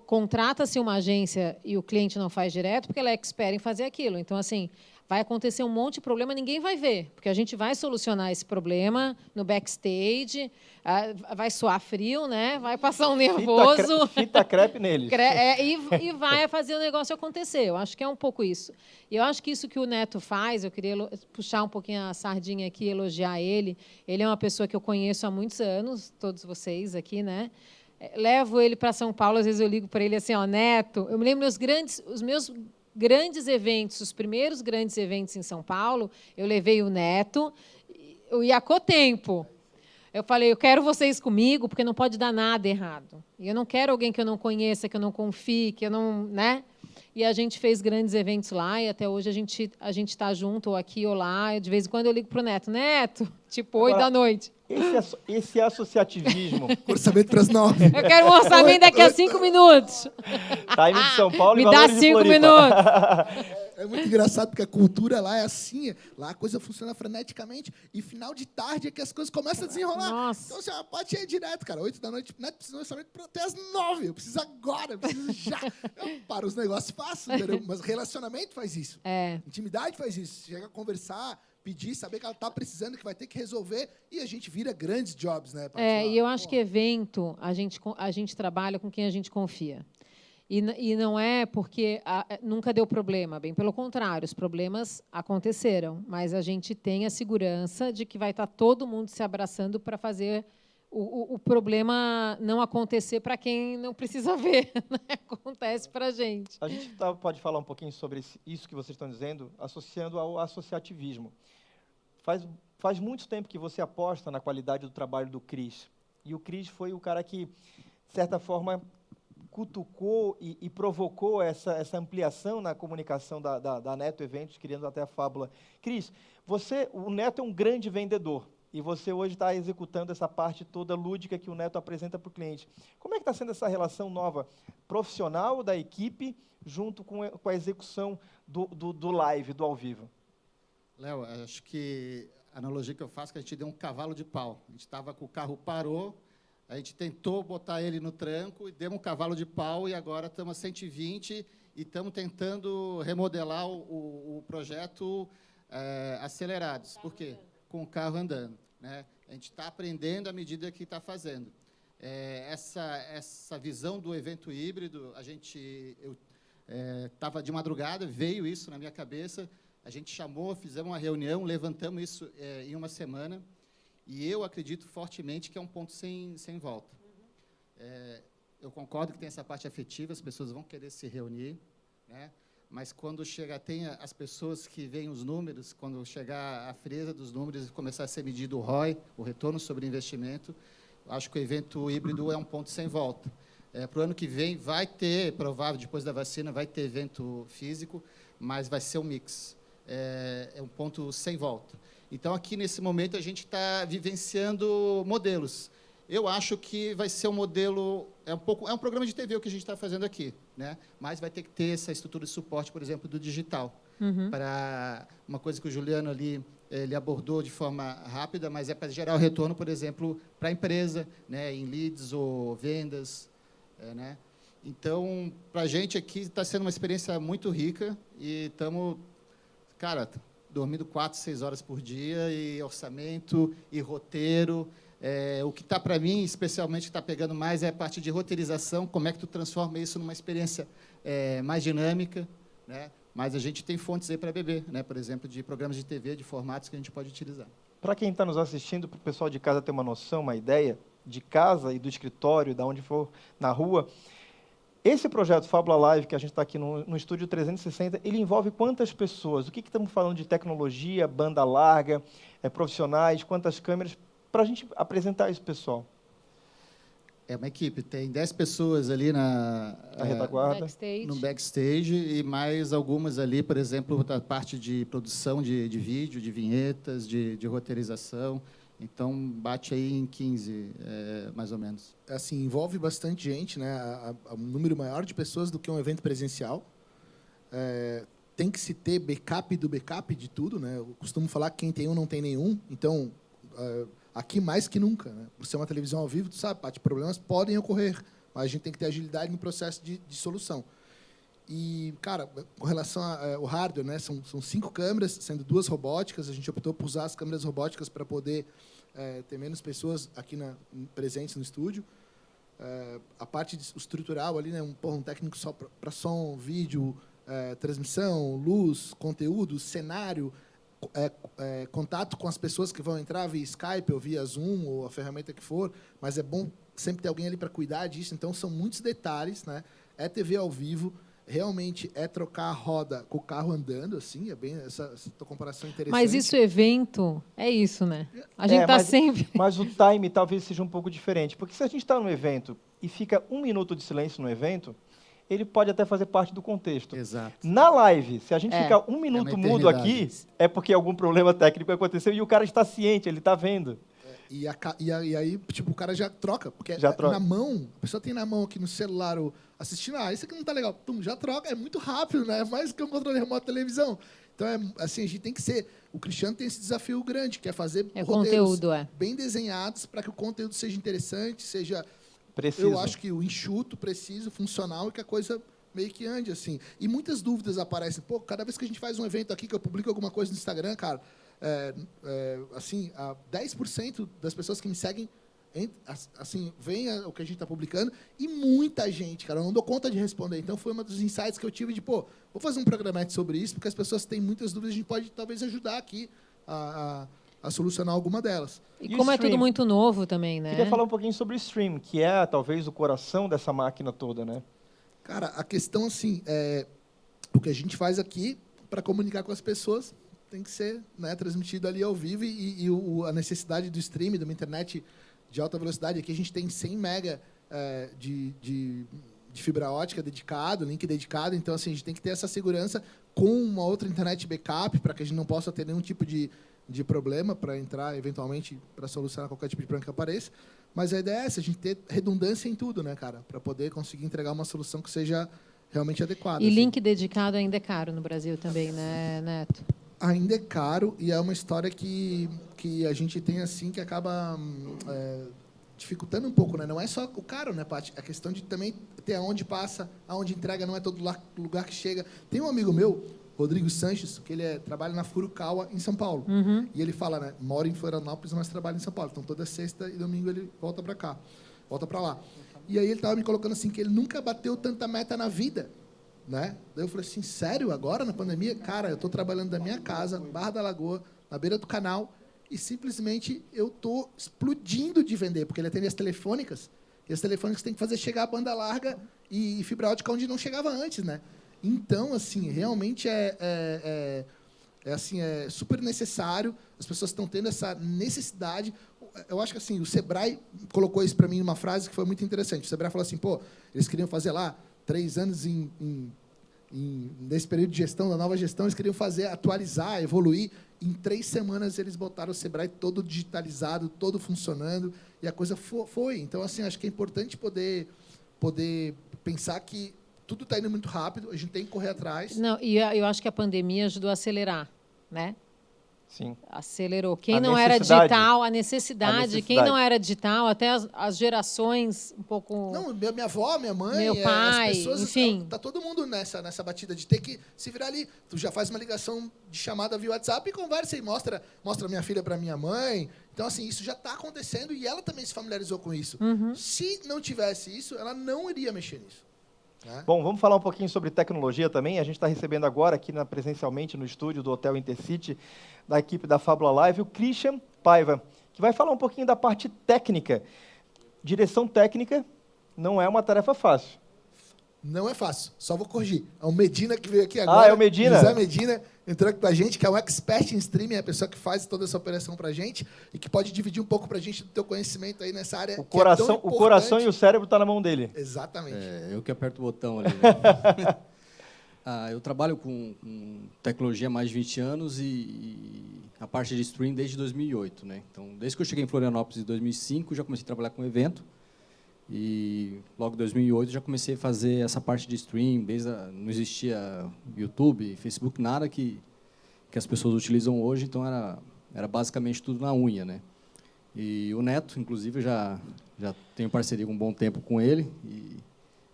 contrata-se uma agência e o cliente não faz direto porque ela é expert em fazer aquilo. Então, assim, vai acontecer um monte de problema, ninguém vai ver, porque a gente vai solucionar esse problema no backstage, vai suar frio, né? Vai passar um nervoso. Fita crepe neles. E vai fazer o negócio acontecer. Eu acho que é um pouco isso. E eu acho que isso que o Neto faz, eu queria puxar um pouquinho a sardinha aqui e elogiar ele. Ele é uma pessoa que eu conheço há muitos anos, todos vocês aqui, né? Levo ele para São Paulo, às vezes eu ligo para ele assim, ó, Neto, eu me lembro os meus grandes eventos, os primeiros grandes eventos em São Paulo, eu levei o Neto, o Iacotempo. Eu falei, eu quero vocês comigo, porque não pode dar nada errado. E eu não quero alguém que eu não conheça, que eu não confie, que eu não... né? E a gente fez grandes eventos lá, e até hoje a gente está junto, ou aqui ou lá. De vez em quando eu ligo para o Neto, tipo, 8 da noite. Esse associativismo... Orçamento para as 9. Eu quero um orçamento daqui a 5 minutos. Tá indo de São Paulo Me e dá valores de 5 Floripa. minutos. É muito engraçado, porque a cultura lá é assim. Lá a coisa funciona freneticamente. E final de tarde é que as coisas começam a desenrolar. Nossa. Então, assim, a Paty é direto, cara. 8 da noite, Neto precisa de um orçamento até as 9. Eu preciso agora, eu preciso já. Eu paro os negócios fácil, entendeu? Mas relacionamento faz isso. Intimidade faz isso. Chega a conversar, pedir, saber que ela está precisando, que vai ter que resolver, e a gente vira grandes jobs, né? E eu acho que evento, a gente trabalha com quem a gente confia. E não é porque nunca deu problema, bem pelo contrário, os problemas aconteceram, mas a gente tem a segurança de que vai estar todo mundo se abraçando para fazer o problema não acontecer para quem não precisa ver, né? Acontece para a gente. A gente pode falar um pouquinho sobre isso que vocês estão dizendo, associando ao associativismo. Faz muito tempo que você aposta na qualidade do trabalho do Cris. E o Cris foi o cara que, de certa forma, cutucou e provocou essa ampliação na comunicação da Neto Eventos, criando até a Fábula. Cris, o Neto é um grande vendedor, e você hoje está executando essa parte toda lúdica que o Neto apresenta para o cliente. Como é que está sendo essa relação nova, profissional da equipe, junto com a execução do live, do ao vivo? Léo, acho que a analogia que eu faço é que a gente deu um cavalo de pau. A gente estava com o carro, parou, a gente tentou botar ele no tranco, e demos um cavalo de pau, e agora estamos a 120 e estamos tentando remodelar o projeto acelerados. Por quê? Com o carro andando, né? A gente está aprendendo à medida que está fazendo. Essa visão do evento híbrido, eu estava de madrugada, veio isso na minha cabeça, a gente chamou, fizemos uma reunião, levantamos isso em uma semana, e eu acredito fortemente que é um ponto sem volta. Eu concordo que tem essa parte afetiva, as pessoas vão querer se reunir, né? Mas quando tem as pessoas que veem os números, quando chegar a frieza dos números e começar a ser medido o ROI, o retorno sobre investimento, acho que o evento híbrido é um ponto sem volta. Para o ano que vem vai ter, provável, depois da vacina, vai ter evento físico, mas vai ser um mix. É um ponto sem volta. Então, aqui, nesse momento, a gente está vivenciando modelos. Eu acho que vai ser um modelo... É um programa de TV o que a gente está fazendo aqui, né? Mas vai ter que ter essa estrutura de suporte, por exemplo, do digital. Para uma coisa que o Juliano ali ele abordou de forma rápida, mas é para gerar o retorno, por exemplo, para a empresa, né? Em leads ou vendas, né? Então, para a gente aqui está sendo uma experiência muito rica e estamos, cara, dormindo 4, 6 horas por dia, e orçamento, e roteiro. O que está, para mim, especialmente, que está pegando mais é a parte de roteirização, como é que tu transforma isso numa experiência mais dinâmica, né? Mas a gente tem fontes aí para beber, né? Por exemplo, de programas de TV, de formatos que a gente pode utilizar. Para quem está nos assistindo, para o pessoal de casa ter uma noção, uma ideia, de casa e do escritório, de onde for na rua, esse projeto Fábula Live, que a gente está aqui no Estúdio 360, ele envolve quantas pessoas? O que estamos falando de tecnologia, banda larga, profissionais, quantas câmeras, para a gente apresentar isso, pessoal? É uma equipe, tem 10 pessoas ali na retaguarda, no backstage, e mais algumas ali, por exemplo, da parte de produção de vídeo, de vinhetas, de roteirização. Então, bate aí em 15, mais ou menos. Assim, envolve bastante gente, né? Um número maior de pessoas do que um evento presencial. Tem que se ter backup do backup de tudo, né? Eu costumo falar que quem tem um não tem nenhum. Então, aqui mais que nunca, né? Por ser uma televisão ao vivo, tu sabe, Paty, problemas podem ocorrer, mas a gente tem que ter agilidade no processo de solução. E, cara, com relação ao hardware, né? São 5 câmeras, sendo 2 robóticas. A gente optou por usar as câmeras robóticas para poder ter menos pessoas aqui presentes no estúdio. A parte estrutural ali, né? Um técnico só para som, vídeo, transmissão, luz, conteúdo, cenário, contato com as pessoas que vão entrar via Skype ou via Zoom ou a ferramenta que for, mas é bom sempre ter alguém ali para cuidar disso. Então, são muitos detalhes, né? É TV ao vivo, realmente é trocar a roda com o carro andando, assim, é bem essa comparação interessante. Mas isso, evento, é isso, né? A gente está sempre... Mas o time talvez seja um pouco diferente, porque se a gente está no evento e fica 1 minuto de silêncio no evento, ele pode até fazer parte do contexto. Exato. Na live, se a gente ficar 1 minuto mudo aqui, é porque algum problema técnico aconteceu e o cara está ciente, ele está vendo. E aí, tipo, o cara já troca, porque já troca. Na mão, a pessoa tem na mão aqui no celular assistindo, isso aqui não tá legal, pum, já troca, é muito rápido, né? É mais que um controle remoto de televisão. Então, assim, a gente tem que ser... O Cristiano tem esse desafio grande, que é fazer roteiros bem desenhados para que o conteúdo seja interessante, seja... Preciso. Eu acho que o enxuto, preciso, funcional, e que a coisa meio que ande, assim. E muitas dúvidas aparecem. Pô, cada vez que a gente faz um evento aqui, que eu publico alguma coisa no Instagram, cara, assim, 10% das pessoas que me seguem assim, vem o que a gente está publicando, e muita gente, cara, eu não dou conta de responder. Então, foi um dos insights que eu tive de, vou fazer um programete sobre isso, porque as pessoas têm muitas dúvidas, a gente pode, talvez, ajudar aqui a solucionar alguma delas. E como é tudo muito novo também, né? Queria falar um pouquinho sobre o Stream, que é, talvez, o coração dessa máquina toda, né? Cara, a questão, assim, o que a gente faz aqui, para comunicar com as pessoas, tem que ser, né, transmitido ali ao vivo, e a necessidade do stream, de uma internet de alta velocidade. Aqui a gente tem 100 mega de fibra ótica dedicado, link dedicado. Então, assim, a gente tem que ter essa segurança com uma outra internet backup, para que a gente não possa ter nenhum tipo de problema para entrar, eventualmente, para solucionar qualquer tipo de problema que apareça. Mas a ideia é essa, a gente ter redundância em tudo, né, cara? Para poder conseguir entregar uma solução que seja realmente adequada. E assim. link dedicado ainda é caro no Brasil também, né, Neto? Ainda é caro, e é uma história que a gente tem, assim, que acaba dificultando um pouco, né? Não é só o caro, né, Paty? A questão de também ter aonde passa, aonde entrega, não é todo lugar que chega. Tem um amigo meu, Rodrigo Sanches, que ele trabalha na Furukawa, em São Paulo. E ele fala, né, mora em Florianópolis, mas trabalha em São Paulo. Então, toda sexta e domingo ele volta para cá, volta para lá. E aí ele estava me colocando assim, que ele nunca bateu tanta meta na vida, né? Daí eu falei assim, sério, agora na pandemia? Cara, eu estou trabalhando da minha casa, Barra da Lagoa, na beira do canal, e simplesmente eu estou explodindo de vender, porque ele atende as telefônicas, e as telefônicas tem que fazer chegar a banda larga e fibra ótica onde não chegava antes, né? Então, assim, realmente é super necessário, as pessoas estão tendo essa necessidade. Eu acho que, assim, o Sebrae colocou isso para mim numa frase que foi muito interessante. O Sebrae falou assim, eles queriam fazer lá 3 anos nesse período de gestão, da nova gestão, eles queriam atualizar, evoluir. Em 3 semanas, eles botaram o Sebrae todo digitalizado, todo funcionando, e a coisa foi. Então, assim, acho que é importante poder pensar que tudo está indo muito rápido, a gente tem que correr atrás. Não, e eu acho que a pandemia ajudou a acelerar, né? Sim. Acelerou. Quem não era digital, a necessidade. Quem não era digital, até as gerações um pouco... Não, minha avó, minha mãe, meu pai, as pessoas, enfim. Está todo mundo nessa batida de ter que se virar ali. Tu já faz uma ligação de chamada via WhatsApp e conversa e mostra minha filha para minha mãe. Então, assim, isso já está acontecendo e ela também se familiarizou com isso. Se não tivesse isso, ela não iria mexer nisso. Bom, vamos falar um pouquinho sobre tecnologia também. A gente está recebendo agora aqui presencialmente no estúdio do Hotel Intercity, da equipe da Fábula Live, o Christian Paiva, que vai falar um pouquinho da parte técnica. Direção técnica não é uma tarefa fácil. Não é fácil, só vou corrigir. É o Medina que veio aqui agora. É o Medina. José Medina entrou aqui com a gente, que é um expert em streaming, é a pessoa que faz toda essa operação para a gente e que pode dividir um pouco para a gente do teu conhecimento aí nessa área. O coração e o cérebro estão na mão dele. Exatamente. Eu que aperto o botão ali. Né? Eu trabalho com tecnologia há mais de 20 anos e a parte de streaming desde 2008. Né? Então, desde que eu cheguei em Florianópolis em 2005, já comecei a trabalhar com evento. E logo em 2008 já comecei a fazer essa parte de stream, não existia YouTube, Facebook, nada que as pessoas utilizam hoje, então era basicamente tudo na unha, né? E o Neto, inclusive, já tenho parceria com um bom tempo com ele, e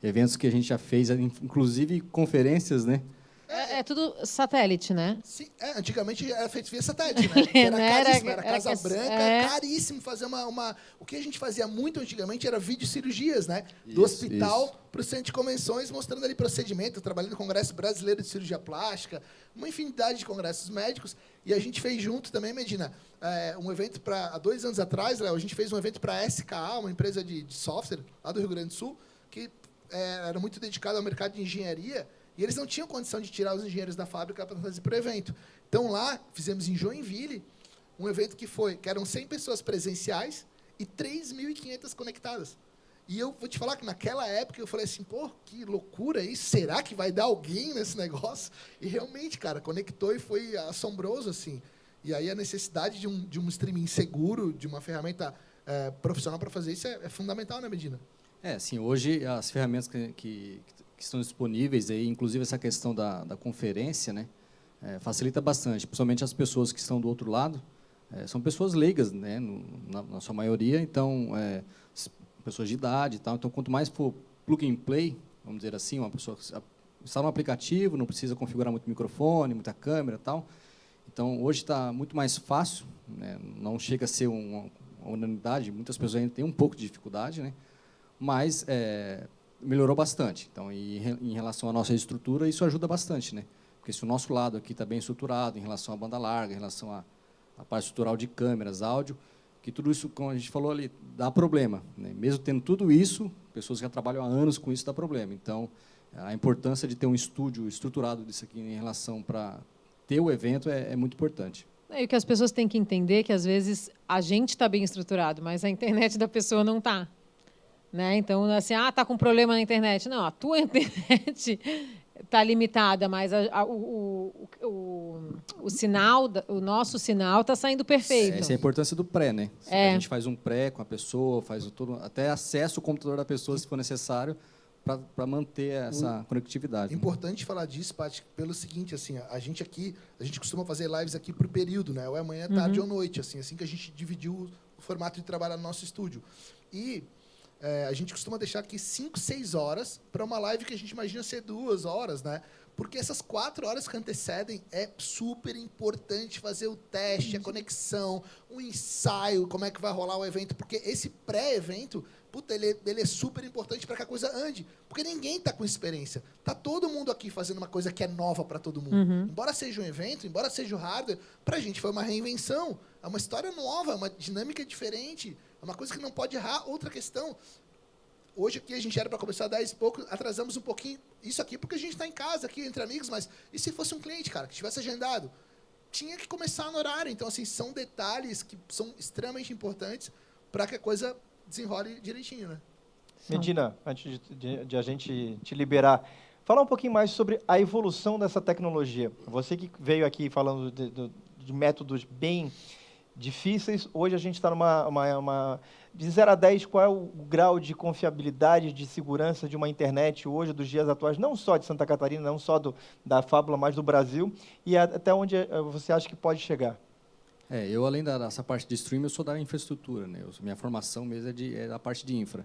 eventos que a gente já fez, inclusive conferências, né? É tudo satélite, né? Sim, antigamente era feito via satélite, né? Era caríssimo, era Casa Branca, caríssimo fazer uma... O que a gente fazia muito antigamente era videocirurgias, né? Do hospital para o centro de convenções, mostrando ali procedimento, trabalhando no Congresso Brasileiro de Cirurgia Plástica, uma infinidade de congressos médicos, e a gente fez junto também, Medina, um evento há 2 anos atrás, Léo, a gente fez um evento para a SKA, uma empresa de software lá do Rio Grande do Sul, que era muito dedicada ao mercado de engenharia, e eles não tinham condição de tirar os engenheiros da fábrica para fazer para o evento. Então, lá, fizemos em Joinville um evento que eram 100 pessoas presenciais e 3.500 conectadas. E eu vou te falar que, naquela época, eu falei assim, que loucura isso, será que vai dar alguém nesse negócio? E, realmente, cara, conectou e foi assombroso, assim. E aí, a necessidade de um streaming seguro, de uma ferramenta profissional para fazer isso é fundamental, né, Medina? Assim, hoje, as ferramentas que estão disponíveis, aí, inclusive essa questão da conferência, né, facilita bastante, principalmente as pessoas que estão do outro lado, são pessoas leigas, né, na sua maioria, então, pessoas de idade e tal, então, quanto mais for plug and play, vamos dizer assim, uma pessoa instala um aplicativo, não precisa configurar muito microfone, muita câmera e tal, então, hoje está muito mais fácil, né, não chega a ser uma unanimidade, muitas pessoas ainda têm um pouco de dificuldade, né? Mas melhorou bastante. Então, em relação à nossa estrutura, isso ajuda bastante, né? Porque se o nosso lado aqui está bem estruturado em relação à banda larga, em relação à parte estrutural de câmeras, áudio, que tudo isso, como a gente falou ali, dá problema, né? Mesmo tendo tudo isso, pessoas que já trabalham há anos com isso dá problema. Então, a importância de ter um estúdio estruturado disso aqui em relação para ter o evento é muito importante. E o que as pessoas têm que entender é que, às vezes, a gente está bem estruturado, mas a internet da pessoa não está. Né? Então, assim, está com problema na internet. Não, a tua internet está limitada, mas o sinal, o nosso sinal está saindo perfeito. Essa é a importância do pré, né? A gente faz um pré com a pessoa, faz tudo, até acesso ao computador da pessoa, se for necessário, para manter essa conectividade. É importante falar disso, Paty, pelo seguinte, assim, a gente costuma fazer lives aqui por período, né? Ou é manhã, tarde ou noite, assim que a gente dividiu o formato de trabalho no nosso estúdio. E a gente costuma deixar aqui 5, 6 horas para uma live que a gente imagina ser 2 horas, né? Porque essas 4 horas que antecedem é super importante fazer o teste, a conexão, o ensaio, como é que vai rolar o evento, porque esse pré-evento, ele é super importante para que a coisa ande, porque ninguém está com experiência. Está todo mundo aqui fazendo uma coisa que é nova para todo mundo. Embora seja um evento, embora seja o hardware, para a gente foi uma reinvenção, é uma história nova, é uma dinâmica diferente, é uma coisa que não pode errar. Outra questão, hoje aqui a gente era para começar a 10 e pouco, atrasamos um pouquinho isso aqui, porque a gente está em casa, aqui entre amigos, mas e se fosse um cliente, cara, que tivesse agendado? Tinha que começar no horário. Então, assim, são detalhes que são extremamente importantes para que a coisa desenrole direitinho, né? Medina, antes de a gente te liberar, falar um pouquinho mais sobre a evolução dessa tecnologia. Você que veio aqui falando de métodos bem difíceis, hoje a gente está de 0 a 10, qual é o grau de confiabilidade, de segurança de uma internet hoje, dos dias atuais, não só de Santa Catarina, não só da Fábula, mas do Brasil, e até onde você acha que pode chegar? Eu, além dessa parte de streaming, eu sou da infraestrutura, né? Minha formação mesmo é da parte de infra.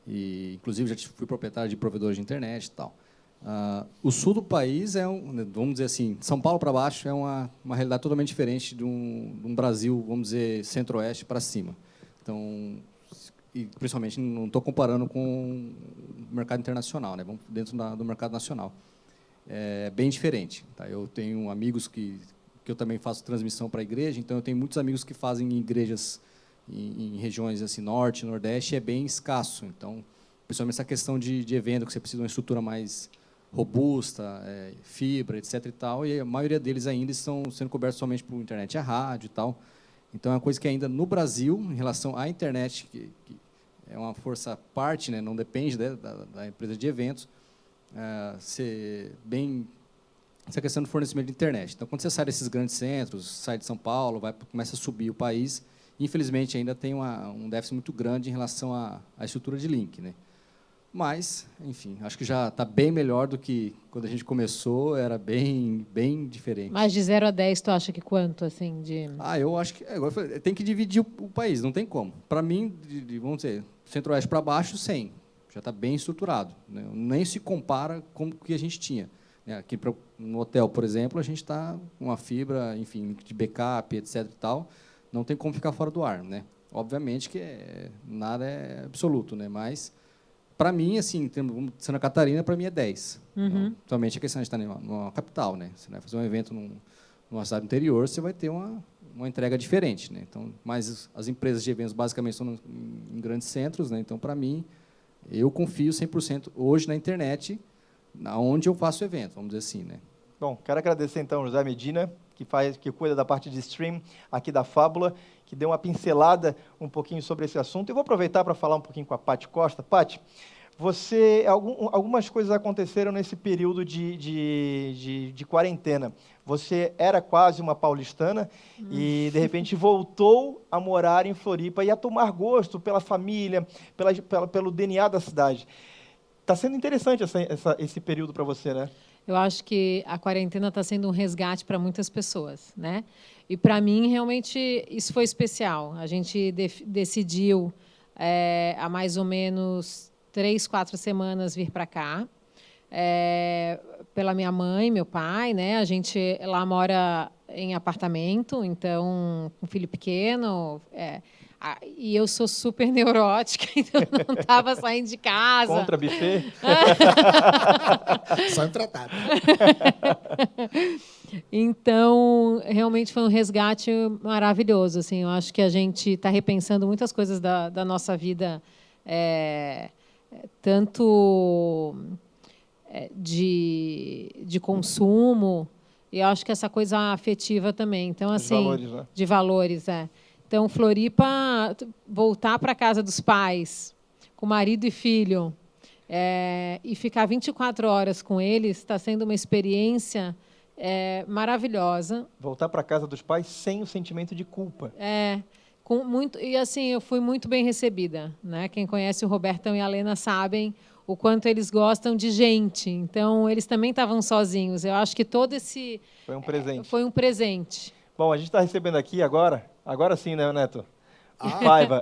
E, inclusive, já fui proprietário de provedores de internet e tal. O sul do país vamos dizer assim, São Paulo para baixo é uma realidade totalmente diferente de um Brasil, vamos dizer, centro-oeste para cima. Então, e principalmente, não estou comparando com o mercado internacional, né? Vamos dentro do mercado nacional. É bem diferente. Tá? Eu tenho amigos que eu também faço transmissão para a igreja, então eu tenho muitos amigos que fazem igrejas em regiões assim, norte, nordeste, é bem escasso. Então, principalmente essa questão de evento, que você precisa de uma estrutura mais robusta, fibra, etc. e tal, e a maioria deles ainda estão sendo cobertos somente por internet e rádio e tal. Então, é uma coisa que ainda no Brasil, em relação à internet, que é uma força à parte, né, não depende da empresa de eventos, essa questão do fornecimento de internet. Então, quando você sai desses grandes centros, sai de São Paulo, começa a subir o país, infelizmente, ainda tem um déficit muito grande em relação à estrutura de link, né? Mas, enfim, acho que já está bem melhor do que quando a gente começou, era bem diferente. Mas de 0 a 10, tu acha que quanto, assim, de... Eu acho que agora tem que dividir o país, não tem como. Para mim, vamos dizer, centro-oeste para baixo, 100. Já está bem estruturado, né? Nem se compara com o que a gente tinha. Aqui no hotel, por exemplo, a gente está com uma fibra, enfim, de backup, etc. e tal, não tem como ficar fora do ar, né? Obviamente que nada é absoluto, né? Mas para mim, assim, Santa Catarina, para mim é 10. Então, somente a questão de estar numa capital, né? Você vai fazer um evento numa cidade interior, você vai ter uma entrega diferente, né? Então, mas as empresas de eventos basicamente estão em grandes centros, né? Então, para mim, eu confio 100% hoje na internet, onde eu faço o evento, vamos dizer assim, né? Bom, quero agradecer então ao José Medina, que cuida da parte de stream aqui da Fábula, que deu uma pincelada um pouquinho sobre esse assunto. Eu vou aproveitar para falar um pouquinho com a Paty Costa. Paty, algumas coisas aconteceram nesse período de quarentena. Você era quase uma paulistana e, de repente, voltou a morar em Floripa e a tomar gosto pela família, pelo DNA da cidade. Está sendo interessante esse período para você, né? Eu acho que a quarentena está sendo um resgate para muitas pessoas, né? E para mim realmente isso foi especial. A gente decidiu há mais ou menos 3, 4 semanas vir para cá, pela minha mãe, meu pai, né? A gente lá mora em apartamento, então com filho pequeno. E eu sou super neurótica, então eu não estava saindo de casa. Contra buffet? Só empratado. Então, realmente foi um resgate maravilhoso. Assim, eu acho que a gente está repensando muitas coisas da nossa vida, tanto de consumo, e eu acho que essa coisa afetiva também. Então, De assim, valores, né? de valores, Então, Floripa, voltar para a casa dos pais, com marido e filho, e ficar 24 horas com eles, está sendo uma experiência maravilhosa. Voltar para casa dos pais sem o sentimento de culpa. E assim, eu fui muito bem recebida, né? Quem conhece o Robertão e a Lena sabem o quanto eles gostam de gente. Então, eles também estavam sozinhos. Eu acho que todo esse... Foi um presente. Foi um presente. Bom, a gente está recebendo aqui agora sim, né, Neto? O Paiva.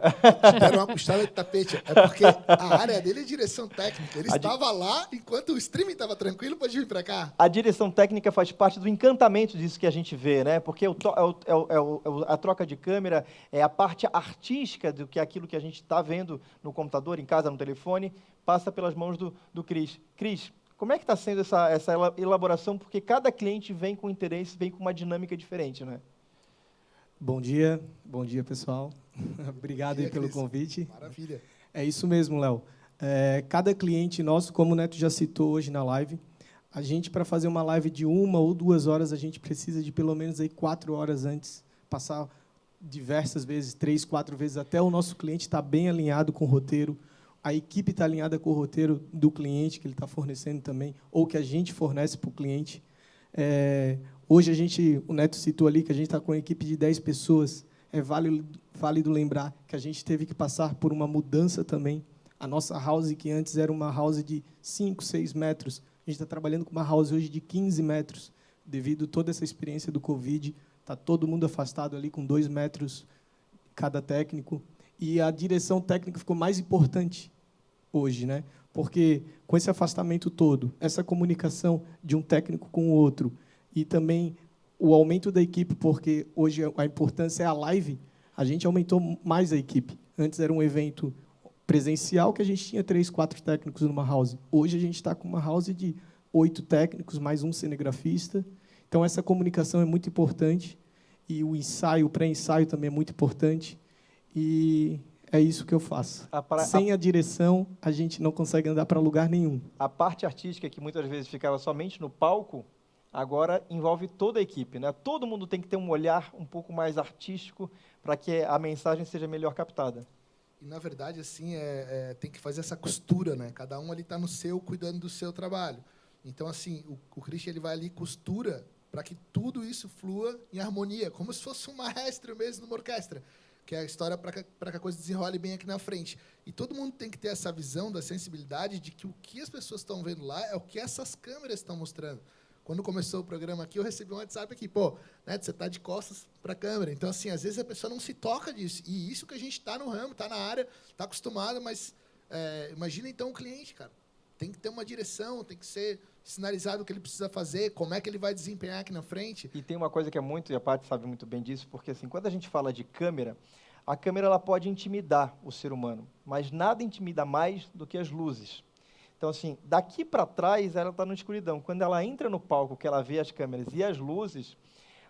Deram uma puxada de tapete. É porque a área dele é direção técnica. Ele estava lá, enquanto o streaming estava tranquilo, pode vir para cá. A direção técnica faz parte do encantamento disso que a gente vê, né? Porque a troca de câmera é a parte artística do que aquilo que a gente está vendo no computador, em casa, no telefone, passa pelas mãos do Cris. Cris, como é que está sendo essa elaboração? Porque cada cliente vem com interesse, vem com uma dinâmica diferente, né? Bom dia, pessoal. Obrigado aí pelo convite. Maravilha. É isso mesmo, Léo. Cada cliente nosso, como o Neto já citou hoje na live, a gente, para fazer uma live de 1 ou 2 horas, a gente precisa de pelo menos aí 4 horas antes, passar diversas vezes, 3, 4 vezes, até o nosso cliente estar bem alinhado com o roteiro, a equipe está alinhada com o roteiro do cliente, que ele está fornecendo também, ou que a gente fornece para o cliente. Hoje, o Neto citou ali que a gente está com uma equipe de 10 pessoas. É válido lembrar que a gente teve que passar por uma mudança também. A nossa house, que antes era uma house de 5, 6 metros, a gente está trabalhando com uma house hoje de 15 metros, devido a toda essa experiência do Covid. Está todo mundo afastado ali com 2 metros cada técnico. E a direção técnica ficou mais importante hoje, né? Porque com esse afastamento todo, essa comunicação de um técnico com o outro, e também o aumento da equipe, porque hoje a importância é a live, a gente aumentou mais a equipe. Antes era um evento presencial que a gente tinha 3, 4 técnicos numa house. Hoje a gente está com uma house de 8 técnicos, mais um cinegrafista. Então, essa comunicação é muito importante. E o ensaio, o pré-ensaio também é muito importante. E é isso que eu faço. Sem a direção, a gente não consegue andar para lugar nenhum. A parte artística, que muitas vezes ficava somente no palco, agora envolve toda a equipe, né? Todo mundo tem que ter um olhar um pouco mais artístico para que a mensagem seja melhor captada. E, na verdade, assim, tem que fazer essa costura, né? Cada um ali está no seu, cuidando do seu trabalho. Então, assim, o Christian ele vai ali e costura para que tudo isso flua em harmonia, como se fosse um maestro mesmo numa orquestra, que é a história para que a coisa desenrole bem aqui na frente. E todo mundo tem que ter essa visão da sensibilidade de que o que as pessoas estão vendo lá é o que essas câmeras estão mostrando. Quando começou o programa aqui, eu recebi um WhatsApp aqui, Neto, você está de costas para a câmera. Então, assim, às vezes a pessoa não se toca disso. E isso que a gente está no ramo, está na área, está acostumado, mas imagina, então, o cliente, cara. Tem que ter uma direção, tem que ser sinalizado o que ele precisa fazer, como é que ele vai desempenhar aqui na frente. E tem uma coisa que é muito, e a Paty sabe muito bem disso, porque, assim, quando a gente fala de câmera, a câmera ela pode intimidar o ser humano, mas nada intimida mais do que as luzes. Então, assim, daqui para trás, ela está na escuridão. Quando ela entra no palco, que ela vê as câmeras e as luzes,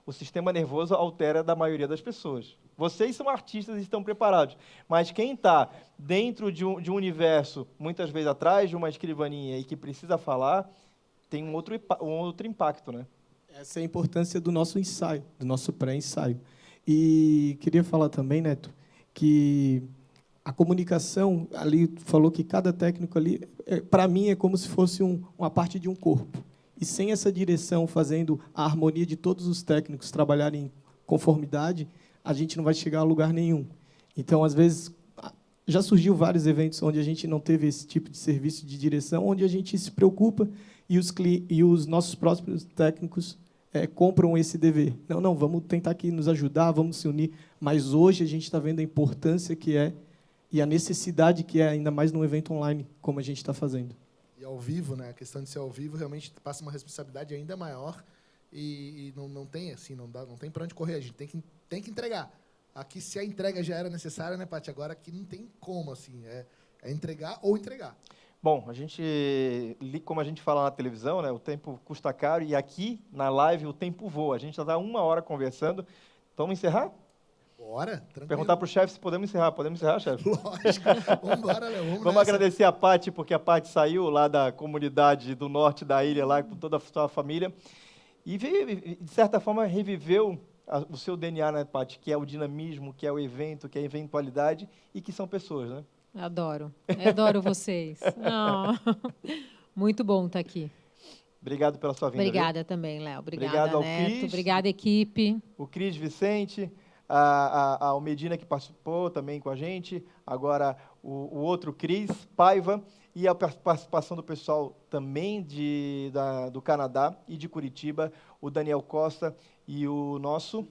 o sistema nervoso altera da maioria das pessoas. Vocês são artistas e estão preparados, mas quem está dentro de um universo, muitas vezes atrás de uma escrivaninha e que precisa falar, tem um outro impacto, né? Essa é a importância do nosso ensaio, do nosso pré-ensaio. E queria falar também, Neto, que a comunicação, ali falou que cada técnico ali, para mim, é como se fosse uma parte de um corpo. E sem essa direção, fazendo a harmonia de todos os técnicos trabalharem em conformidade, a gente não vai chegar a lugar nenhum. Então, às vezes, já surgiu vários eventos onde a gente não teve esse tipo de serviço de direção, onde a gente se preocupa e os nossos próprios técnicos compram esse dever. Não, vamos tentar aqui nos ajudar, vamos se unir. Mas hoje a gente está vendo a importância que é e a necessidade que é, ainda mais num evento online, como a gente está fazendo. E ao vivo, né? A questão de ser ao vivo realmente passa uma responsabilidade ainda maior e não tem assim, não tem para onde correr. A gente tem que entregar. Aqui, se a entrega já era necessária, né, Paty? Agora aqui não tem como, assim, é entregar ou entregar. Bom, como a gente fala na televisão, né, o tempo custa caro, e aqui, na live, o tempo voa. A gente já está 1 hora conversando. Vamos encerrar? Bora, tranquilo. Perguntar para o chefe se podemos encerrar. Podemos encerrar, chefe? Lógico. Vamos embora, Léo. Vamos Vamos nessa. agradecer a Paty, porque a Paty saiu lá da comunidade do norte da ilha, lá com toda a sua família, e veio, de certa forma, reviveu o seu DNA, né, Paty? Que é o dinamismo, que é o evento, que é a eventualidade, e que são pessoas, né? Adoro. Eu adoro vocês. Muito bom estar aqui. Obrigado pela sua vinda. Obrigada também, Léo. Obrigado Obrigada, ao Neto. Cris. Obrigada, equipe. O Cris Vicente, ao Medina, que participou também com a gente, agora o outro Cris Paiva, e a participação do pessoal também do Canadá e de Curitiba, o Daniel Costa e o nosso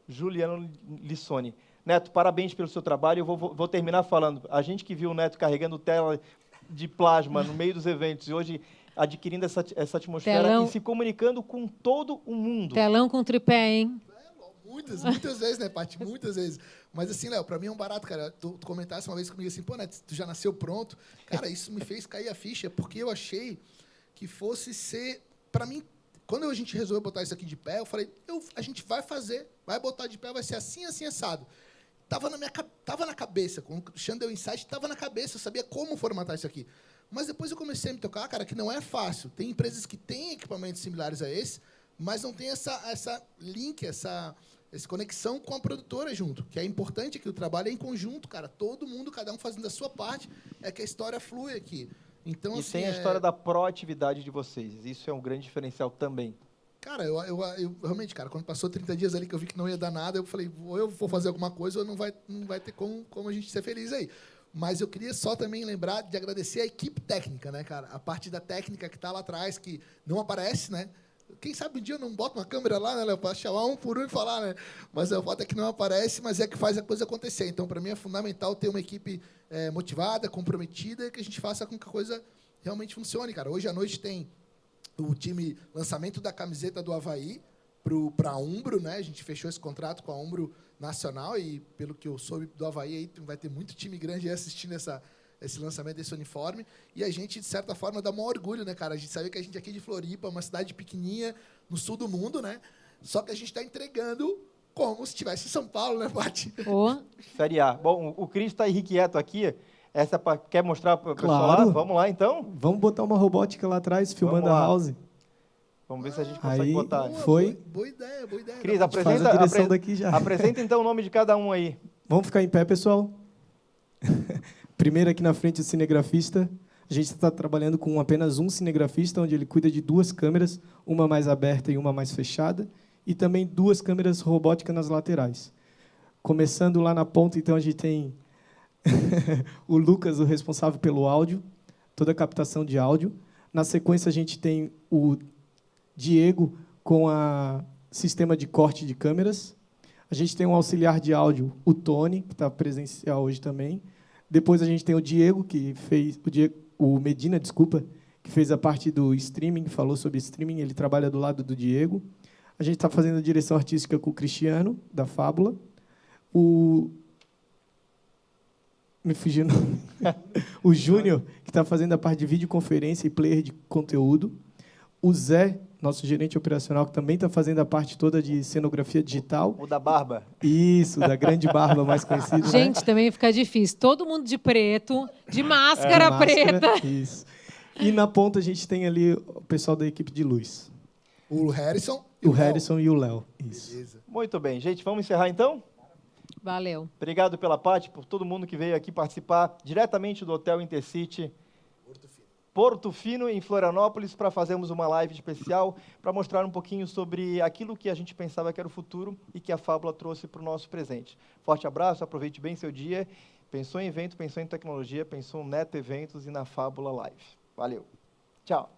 Juliano Lissone. Neto, parabéns pelo seu trabalho. Eu vou terminar falando. A gente que viu o Neto carregando tela de plasma no meio dos eventos e hoje adquirindo essa atmosfera Telão. e se comunicando com todo o mundo. Telão com tripé, hein? Muitas vezes, né, Paty? Muitas vezes. Mas, assim, Léo, para mim é um barato, cara. Tu comentasse uma vez comigo assim, pô, Neto, tu já nasceu pronto. Cara, isso me fez cair a ficha, porque eu achei que fosse ser... Para mim, quando a gente resolveu botar isso aqui de pé, eu falei, a gente vai fazer, vai botar de pé, vai ser assim, assim, assado. Tava na cabeça, quando o Cristiano deu insight, estava na cabeça, eu sabia como formatar isso aqui. Mas depois eu comecei a me tocar, cara, que não é fácil. Tem empresas que têm equipamentos similares a esse, mas não tem essa link, essa conexão com a produtora junto, que é importante que o trabalho é em conjunto, cara. Todo mundo, cada um fazendo a sua parte, é que a história flui aqui. Então, E assim, tem a história da proatividade de vocês. Isso é um grande diferencial também. Cara, eu realmente, cara, quando passou 30 dias ali que eu vi que não ia dar nada, eu falei, ou eu vou fazer alguma coisa ou não vai ter como a gente ser feliz aí. Mas eu queria só também lembrar de agradecer a equipe técnica, né, cara? A parte da técnica que está lá atrás, que não aparece, né? Quem sabe um dia eu não boto uma câmera lá, né, Léo, para chamar um por um e falar, né? Mas a foto é que não aparece, mas é que faz a coisa acontecer. Então, para mim, é fundamental ter uma equipe motivada, comprometida, que a gente faça com que a coisa realmente funcione, cara. Hoje à noite tem o time lançamento da camiseta do Avaí para a Umbro, né? A gente fechou esse contrato com a Umbro Nacional e, pelo que eu soube do Avaí, aí vai ter muito time grande aí assistindo esse lançamento desse uniforme. E a gente, de certa forma, dá um maior orgulho, né, cara? A gente sabe que a gente aqui de Floripa, uma cidade pequenininha, no sul do mundo, né? Só que a gente está entregando como se estivesse em São Paulo, né, Paty? Série A. Bom, o Cris está irrequieto aqui. Quer mostrar para o pessoal lá? Vamos lá, então? Vamos botar uma robótica lá atrás, filmando a house. Vamos ver se a gente consegue botar. Boa ideia, boa ideia. Cris, apresenta então o nome de cada um aí. Vamos ficar em pé, pessoal? Primeiro aqui na frente o cinegrafista. A gente está trabalhando com apenas um cinegrafista, onde ele cuida de 2 câmeras, uma mais aberta e uma mais fechada, e também 2 câmeras robóticas nas laterais. Começando lá na ponta, então, a gente tem o Lucas, o responsável pelo áudio, toda a captação de áudio. Na sequência, a gente tem o Diego com o sistema de corte de câmeras. A gente tem um auxiliar de áudio, o Tony, que está presencial hoje também. Depois a gente tem o Diego, o Medina, desculpa, que fez a parte do streaming, falou sobre streaming, ele trabalha do lado do Diego. A gente está fazendo a direção artística com o Cristiano, da Fábula. Me fugiu o nome. O Júnior, que está fazendo a parte de videoconferência e player de conteúdo. O Zé, nosso gerente operacional, que também está fazendo a parte toda de cenografia digital. O da barba. Isso, da grande barba, mais conhecido. Gente, né? também fica difícil. Todo mundo de preto, de máscara preta. Isso. E na ponta a gente tem ali o pessoal da equipe de luz. O Harrison. O Harrison e o Léo. Isso. Beleza. Muito bem, gente, vamos encerrar então? Valeu. Obrigado pela Paty, por todo mundo que veio aqui participar diretamente do Hotel Intercity Porto Fino, em Florianópolis, para fazermos uma live especial, para mostrar um pouquinho sobre aquilo que a gente pensava que era o futuro e que a Fábula trouxe para o nosso presente. Forte abraço, aproveite bem seu dia. Pensou em evento, pensou em tecnologia, pensou no Neto Eventos e na Fábula Live. Valeu. Tchau.